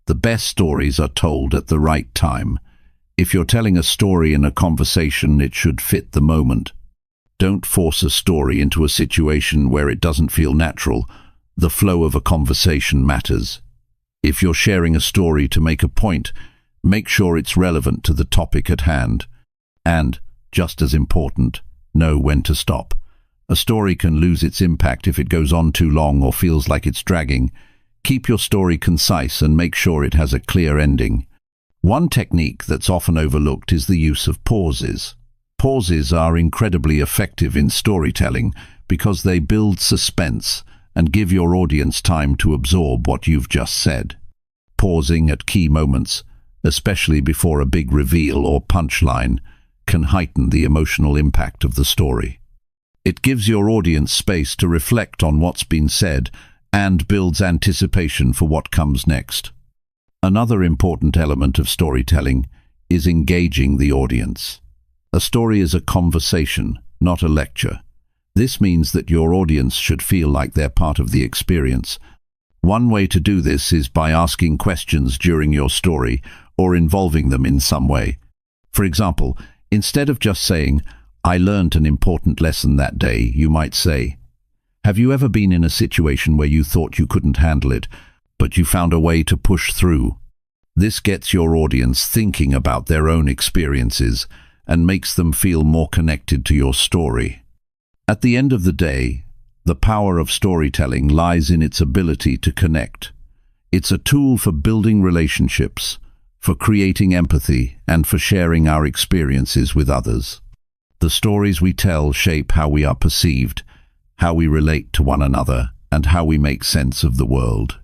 The best stories are told at the right time. If you're telling a story in a conversation, it should fit the moment. Don't force a story into a situation where it doesn't feel natural. The flow of a conversation matters. If you're sharing a story to make a point, make sure it's relevant to the topic at hand. And, just as important, know when to stop. A story can lose its impact if it goes on too long or feels like it's dragging. Keep your story concise and make sure it has a clear ending. One technique that's often overlooked is the use of pauses. Pauses are incredibly effective in storytelling because they build suspense and give your audience time to absorb what you've just said. Pausing at key moments, especially before a big reveal or punchline, can heighten the emotional impact of the story. It gives your audience space to reflect on what's been said and builds anticipation for what comes next. Another important element of storytelling is engaging the audience. A story is a conversation, not a lecture. This means that your audience should feel like they're part of the experience. One way to do this is by asking questions during your story or involving them in some way. For example, instead of just saying, "I learned an important lesson that day," you might say, "Have you ever been in a situation where you thought you couldn't handle it, but you found a way to push through?" This gets your audience thinking about their own experiences and makes them feel more connected to your story. At the end of the day, the power of storytelling lies in its ability to connect. It's a tool for building relationships, for creating empathy, and for sharing our experiences with others. The stories we tell shape how we are perceived, how we relate to one another, and how we make sense of the world.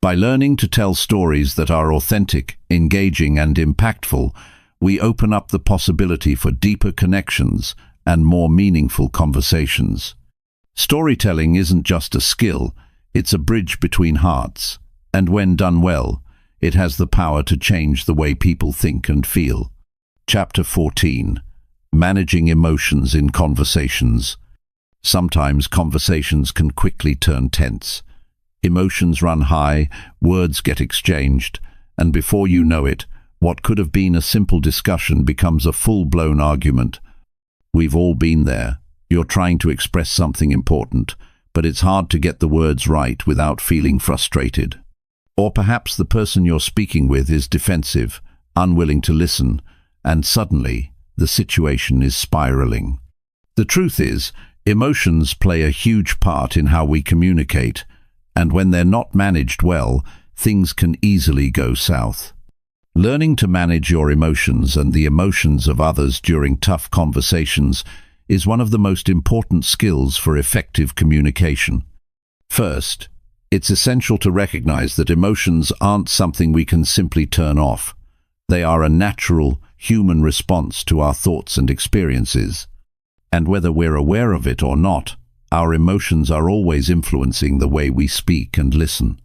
By learning to tell stories that are authentic, engaging, and impactful, we open up the possibility for deeper connections and more meaningful conversations. Storytelling isn't just a skill, it's a bridge between hearts, and when done well, it has the power to change the way people think and feel. Chapter 14. Managing emotions in conversations. Sometimes conversations can quickly turn tense. Emotions run high, words get exchanged, and before you know it, what could have been a simple discussion becomes a full-blown argument. We've all been there. You're trying to express something important, but it's hard to get the words right without feeling frustrated. Or perhaps the person you're speaking with is defensive, unwilling to listen, and suddenly the situation is spiraling. The truth is, emotions play a huge part in how we communicate, and when they're not managed well, things can easily go south. Learning to manage your emotions and the emotions of others during tough conversations is one of the most important skills for effective communication. First, it's essential to recognize that emotions aren't something we can simply turn off. They are a natural, human response to our thoughts and experiences. And whether we're aware of it or not, our emotions are always influencing the way we speak and listen.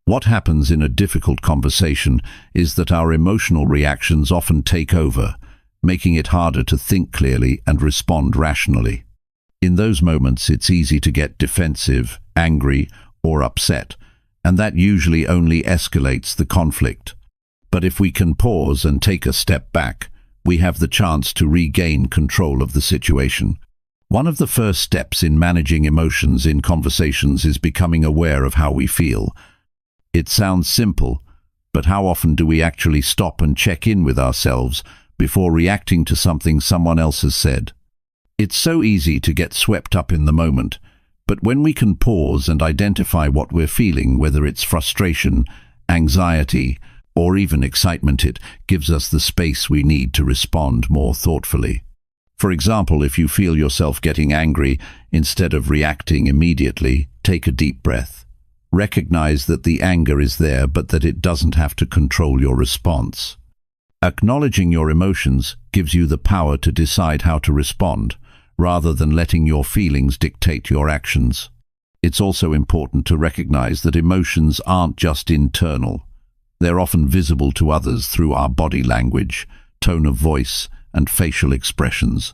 What happens in a difficult conversation is that our emotional reactions often take over, making it harder to think clearly and respond rationally. In those moments, it's easy to get defensive, angry, or upset, and that usually only escalates the conflict. But if we can pause and take a step back, we have the chance to regain control of the situation. One of the first steps in managing emotions in conversations is becoming aware of how we feel. It sounds simple, but how often do we actually stop and check in with ourselves before reacting to something someone else has said? It's so easy to get swept up in the moment, but when we can pause and identify what we're feeling, whether it's frustration, anxiety, or even excitement, it gives us the space we need to respond more thoughtfully. For example, if you feel yourself getting angry, instead of reacting immediately, take a deep breath. Recognize that the anger is there, but that it doesn't have to control your response. Acknowledging your emotions gives you the power to decide how to respond, rather than letting your feelings dictate your actions. It's also important to recognize that emotions aren't just internal. They're often visible to others through our body language, tone of voice, and facial expressions.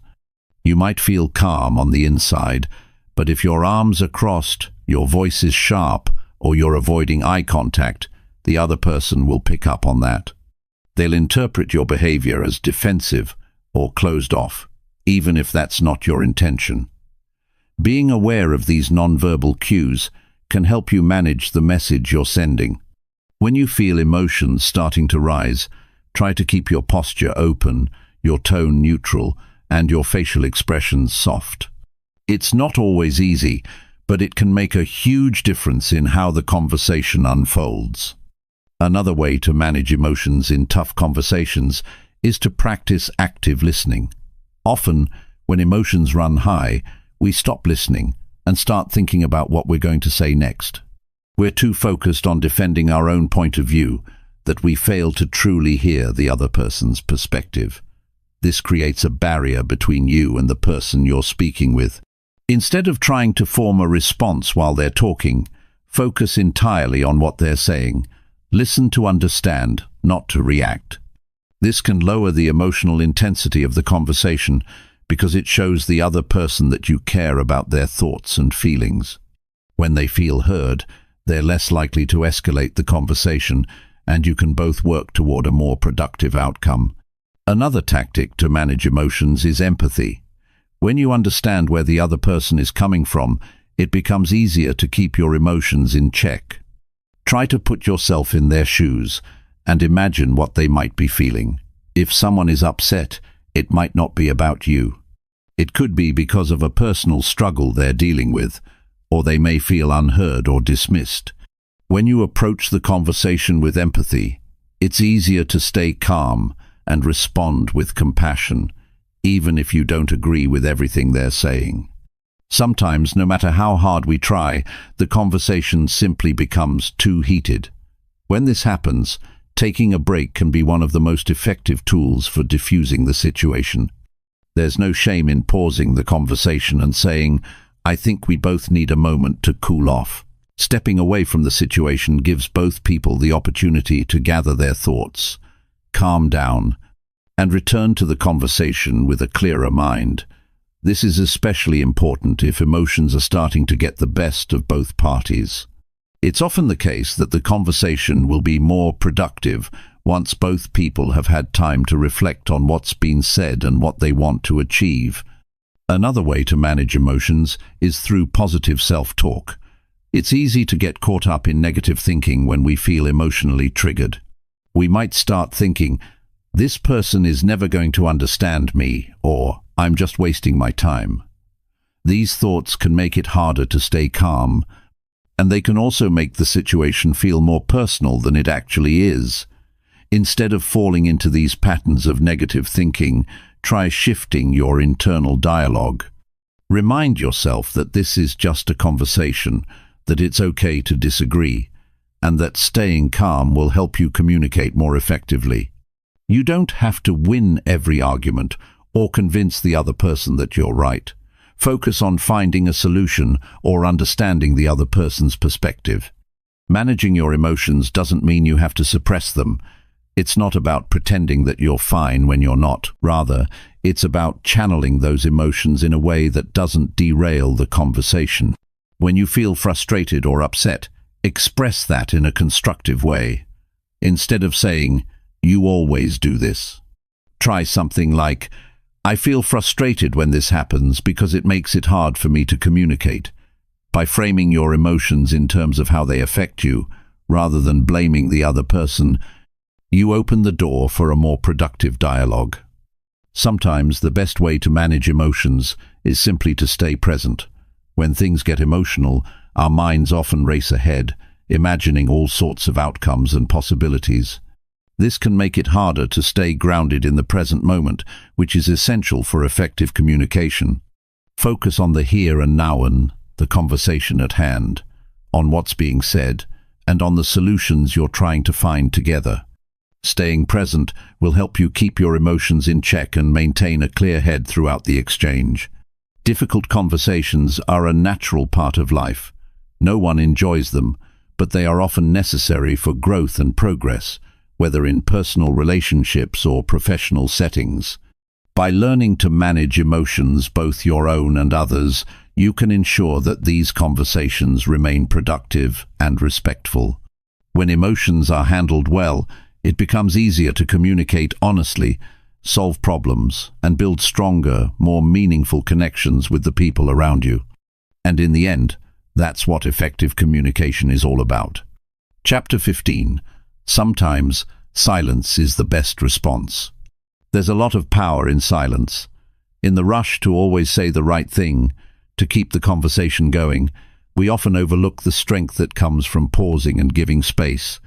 You might feel calm on the inside, but if your arms are crossed, your voice is sharp, or you're avoiding eye contact, the other person will pick up on that. They'll interpret your behavior as defensive or closed off, even if that's not your intention. Being aware of these nonverbal cues can help you manage the message you're sending. When you feel emotions starting to rise, try to keep your posture open, your tone neutral, and your facial expressions soft. It's not always easy, but it can make a huge difference in how the conversation unfolds. Another way to manage emotions in tough conversations is to practice active listening. Often, when emotions run high, we stop listening and start thinking about what we're going to say next. We're too focused on defending our own point of view that we fail to truly hear the other person's perspective. This creates a barrier between you and the person you're speaking with. Instead of trying to form a response while they're talking, focus entirely on what they're saying. Listen to understand, not to react. This can lower the emotional intensity of the conversation because it shows the other person that you care about their thoughts and feelings. When they feel heard, they're less likely to escalate the conversation, and you can both work toward a more productive outcome. Another tactic to manage emotions is empathy. When you understand where the other person is coming from, it becomes easier to keep your emotions in check. Try to put yourself in their shoes and imagine what they might be feeling. If someone is upset, it might not be about you. It could be because of a personal struggle they're dealing with, or they may feel unheard or dismissed. When you approach the conversation with empathy, it's easier to stay calm and respond with compassion, even if you don't agree with everything they're saying. Sometimes, no matter how hard we try, the conversation simply becomes too heated. When this happens, taking a break can be one of the most effective tools for diffusing the situation. There's no shame in pausing the conversation and saying, "I think we both need a moment to cool off." Stepping away from the situation gives both people the opportunity to gather their thoughts, calm down, and return to the conversation with a clearer mind. This is especially important if emotions are starting to get the best of both parties. It's often the case that the conversation will be more productive once both people have had time to reflect on what's been said and what they want to achieve. Another way to manage emotions is through positive self-talk. It's easy to get caught up in negative thinking when we feel emotionally triggered. We might start thinking, "This person is never going to understand me," or "I'm just wasting my time." These thoughts can make it harder to stay calm, and they can also make the situation feel more personal than it actually is. Instead of falling into these patterns of negative thinking, try shifting your internal dialogue. Remind yourself that this is just a conversation, that it's okay to disagree, and that staying calm will help you communicate more effectively. You don't have to win every argument or convince the other person that you're right. Focus on finding a solution or understanding the other person's perspective. Managing your emotions doesn't mean you have to suppress them. It's not about pretending that you're fine when you're not. Rather, it's about channeling those emotions in a way that doesn't derail the conversation. When you feel frustrated or upset, express that in a constructive way. Instead of saying, "You always do this," try something like, "I feel frustrated when this happens because it makes it hard for me to communicate." By framing your emotions in terms of how they affect you, rather than blaming the other person, you open the door for a more productive dialogue. Sometimes the best way to manage emotions is simply to stay present. When things get emotional, our minds often race ahead, imagining all sorts of outcomes and possibilities. This can make it harder to stay grounded in the present moment, which is essential for effective communication. Focus on the here and now, and the conversation at hand, on what's being said, and on the solutions you're trying to find together. Staying present will help you keep your emotions in check and maintain a clear head throughout the exchange. Difficult conversations are a natural part of life. No one enjoys them, but they are often necessary for growth and progress, whether in personal relationships or professional settings. By learning to manage emotions, both your own and others, you can ensure that these conversations remain productive and respectful. When emotions are handled well, it becomes easier to communicate honestly, solve problems, and build stronger, more meaningful connections with the people around you. And in the end, that's what effective communication is all about. Chapter 15. Sometimes silence is the best response. There's a lot of power in silence. In the rush to always say the right thing, to keep the conversation going, we often overlook the strength that comes from pausing and giving space.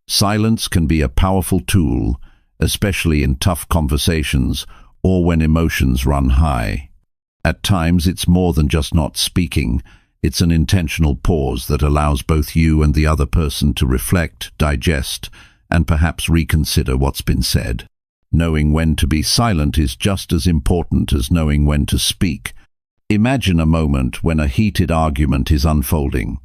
Silence can be a powerful tool, especially in tough conversations or when emotions run high. At times, it's more than just not speaking. It's an intentional pause that allows both you and the other person to reflect, digest, and perhaps reconsider what's been said. Knowing when to be silent is just as important as knowing when to speak. Imagine a moment when a heated argument is unfolding.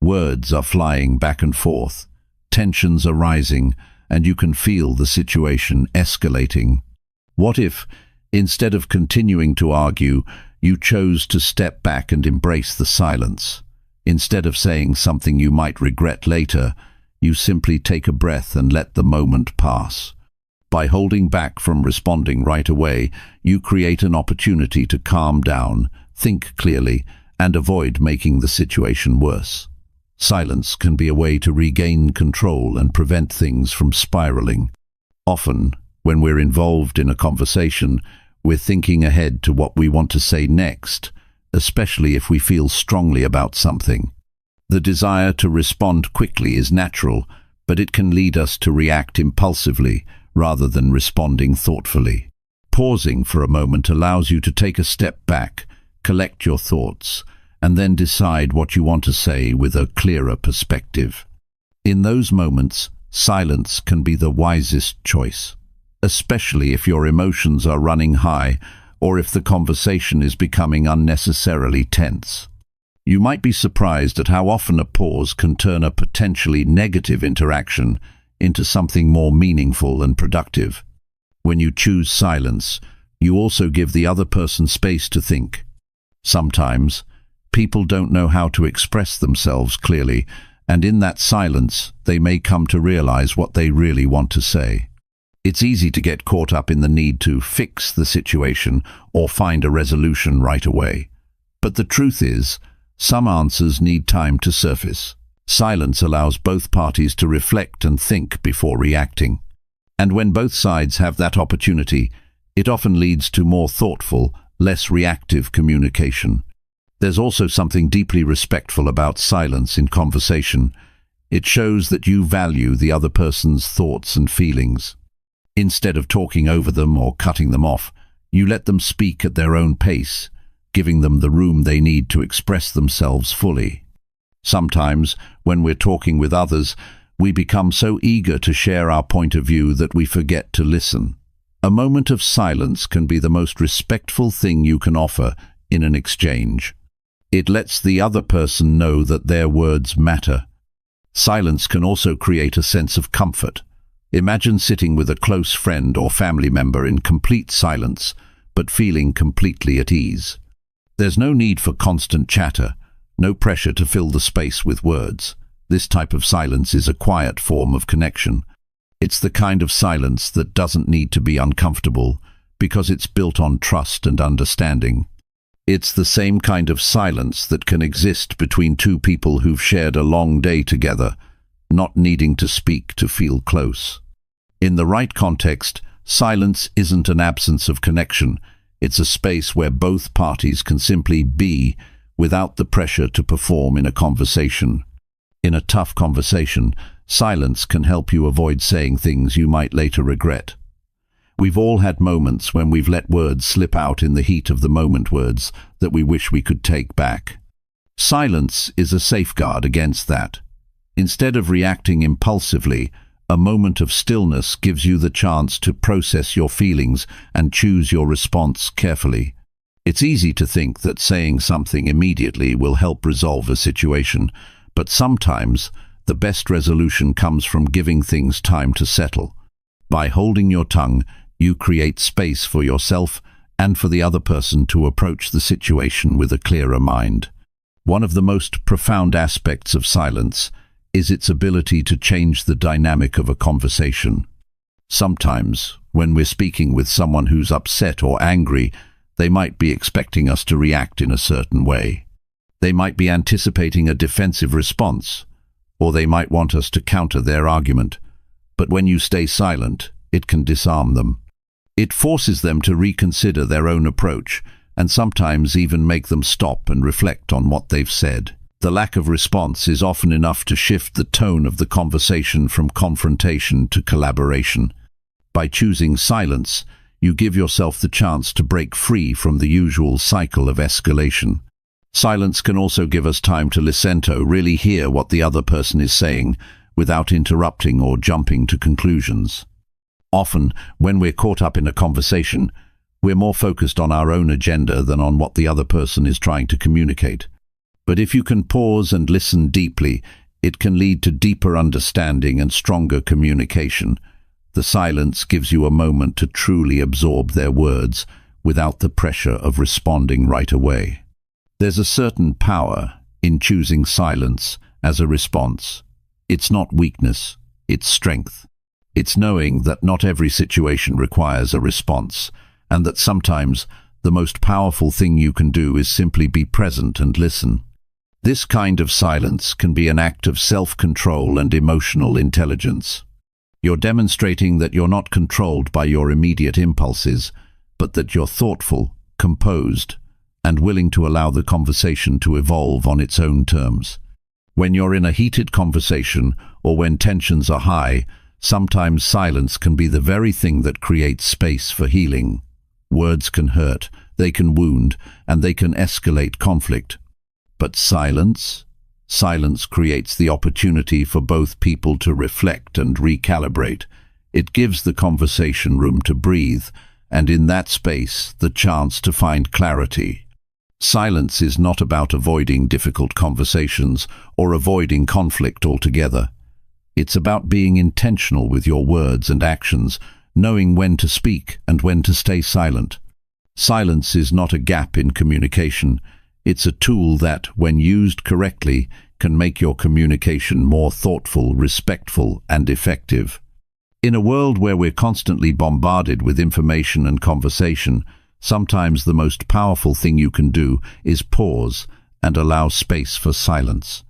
Words are flying back and forth. Tensions are rising, and you can feel the situation escalating. What if, instead of continuing to argue, you chose to step back and embrace the silence? Instead of saying something you might regret later, you simply take a breath and let the moment pass. By holding back from responding right away, you create an opportunity to calm down, think clearly, and avoid making the situation worse. Silence can be a way to regain control and prevent things from spiraling. Often, when we're involved in a conversation, we're thinking ahead to what we want to say next, especially if we feel strongly about something. The desire to respond quickly is natural, but it can lead us to react impulsively rather than responding thoughtfully. Pausing for a moment allows you to take a step back, collect your thoughts, and then decide what you want to say with a clearer perspective. In those moments, silence can be the wisest choice, especially if your emotions are running high or if the conversation is becoming unnecessarily tense. You might be surprised at how often a pause can turn a potentially negative interaction into something more meaningful and productive. When you choose silence, you also give the other person space to think. Sometimes, people don't know how to express themselves clearly, and in that silence, they may come to realize what they really want to say. It's easy to get caught up in the need to fix the situation or find a resolution right away. But the truth is, some answers need time to surface. Silence allows both parties to reflect and think before reacting. And when both sides have that opportunity, it often leads to more thoughtful, less reactive communication. There's also something deeply respectful about silence in conversation. It shows that you value the other person's thoughts and feelings. Instead of talking over them or cutting them off, you let them speak at their own pace, giving them the room they need to express themselves fully. Sometimes, when we're talking with others, we become so eager to share our point of view that we forget to listen. A moment of silence can be the most respectful thing you can offer in an exchange. It lets the other person know that their words matter. Silence can also create a sense of comfort. Imagine sitting with a close friend or family member in complete silence, but feeling completely at ease. There's no need for constant chatter, no pressure to fill the space with words. This type of silence is a quiet form of connection. It's the kind of silence that doesn't need to be uncomfortable because it's built on trust and understanding. It's the same kind of silence that can exist between two people who've shared a long day together, not needing to speak to feel close. In the right context, silence isn't an absence of connection. It's a space where both parties can simply be without the pressure to perform in a conversation. In a tough conversation, silence can help you avoid saying things you might later regret. We've all had moments when we've let words slip out in the heat of the moment, words that we wish we could take back. Silence is a safeguard against that. Instead of reacting impulsively, a moment of stillness gives you the chance to process your feelings and choose your response carefully. It's easy to think that saying something immediately will help resolve a situation, but sometimes the best resolution comes from giving things time to settle. By holding your tongue, you create space for yourself and for the other person to approach the situation with a clearer mind. One of the most profound aspects of silence is its ability to change the dynamic of a conversation. Sometimes, when we're speaking with someone who's upset or angry, they might be expecting us to react in a certain way. They might be anticipating a defensive response, or they might want us to counter their argument. But when you stay silent, it can disarm them. It forces them to reconsider their own approach, and sometimes even make them stop and reflect on what they've said. The lack of response is often enough to shift the tone of the conversation from confrontation to collaboration. By choosing silence, you give yourself the chance to break free from the usual cycle of escalation. Silence can also give us time to listen, to really hear what the other person is saying, without interrupting or jumping to conclusions. Often, when we're caught up in a conversation, we're more focused on our own agenda than on what the other person is trying to communicate. But if you can pause and listen deeply, it can lead to deeper understanding and stronger communication. The silence gives you a moment to truly absorb their words without the pressure of responding right away. There's a certain power in choosing silence as a response. It's not weakness, it's strength. It's knowing that not every situation requires a response, and that sometimes the most powerful thing you can do is simply be present and listen. This kind of silence can be an act of self-control and emotional intelligence. You're demonstrating that you're not controlled by your immediate impulses, but that you're thoughtful, composed, and willing to allow the conversation to evolve on its own terms. When you're in a heated conversation or when tensions are high, sometimes silence can be the very thing that creates space for healing. Words can hurt, they can wound, and they can escalate conflict. But silence creates the opportunity for both people to reflect and recalibrate. It gives the conversation room to breathe, and in that space, the chance to find clarity. Silence is not about avoiding difficult conversations or avoiding conflict altogether. It's about being intentional with your words and actions, knowing when to speak and when to stay silent. Silence is not a gap in communication. It's a tool that, when used correctly, can make your communication more thoughtful, respectful, and effective. In a world where we're constantly bombarded with information and conversation, sometimes the most powerful thing you can do is pause and allow space for silence.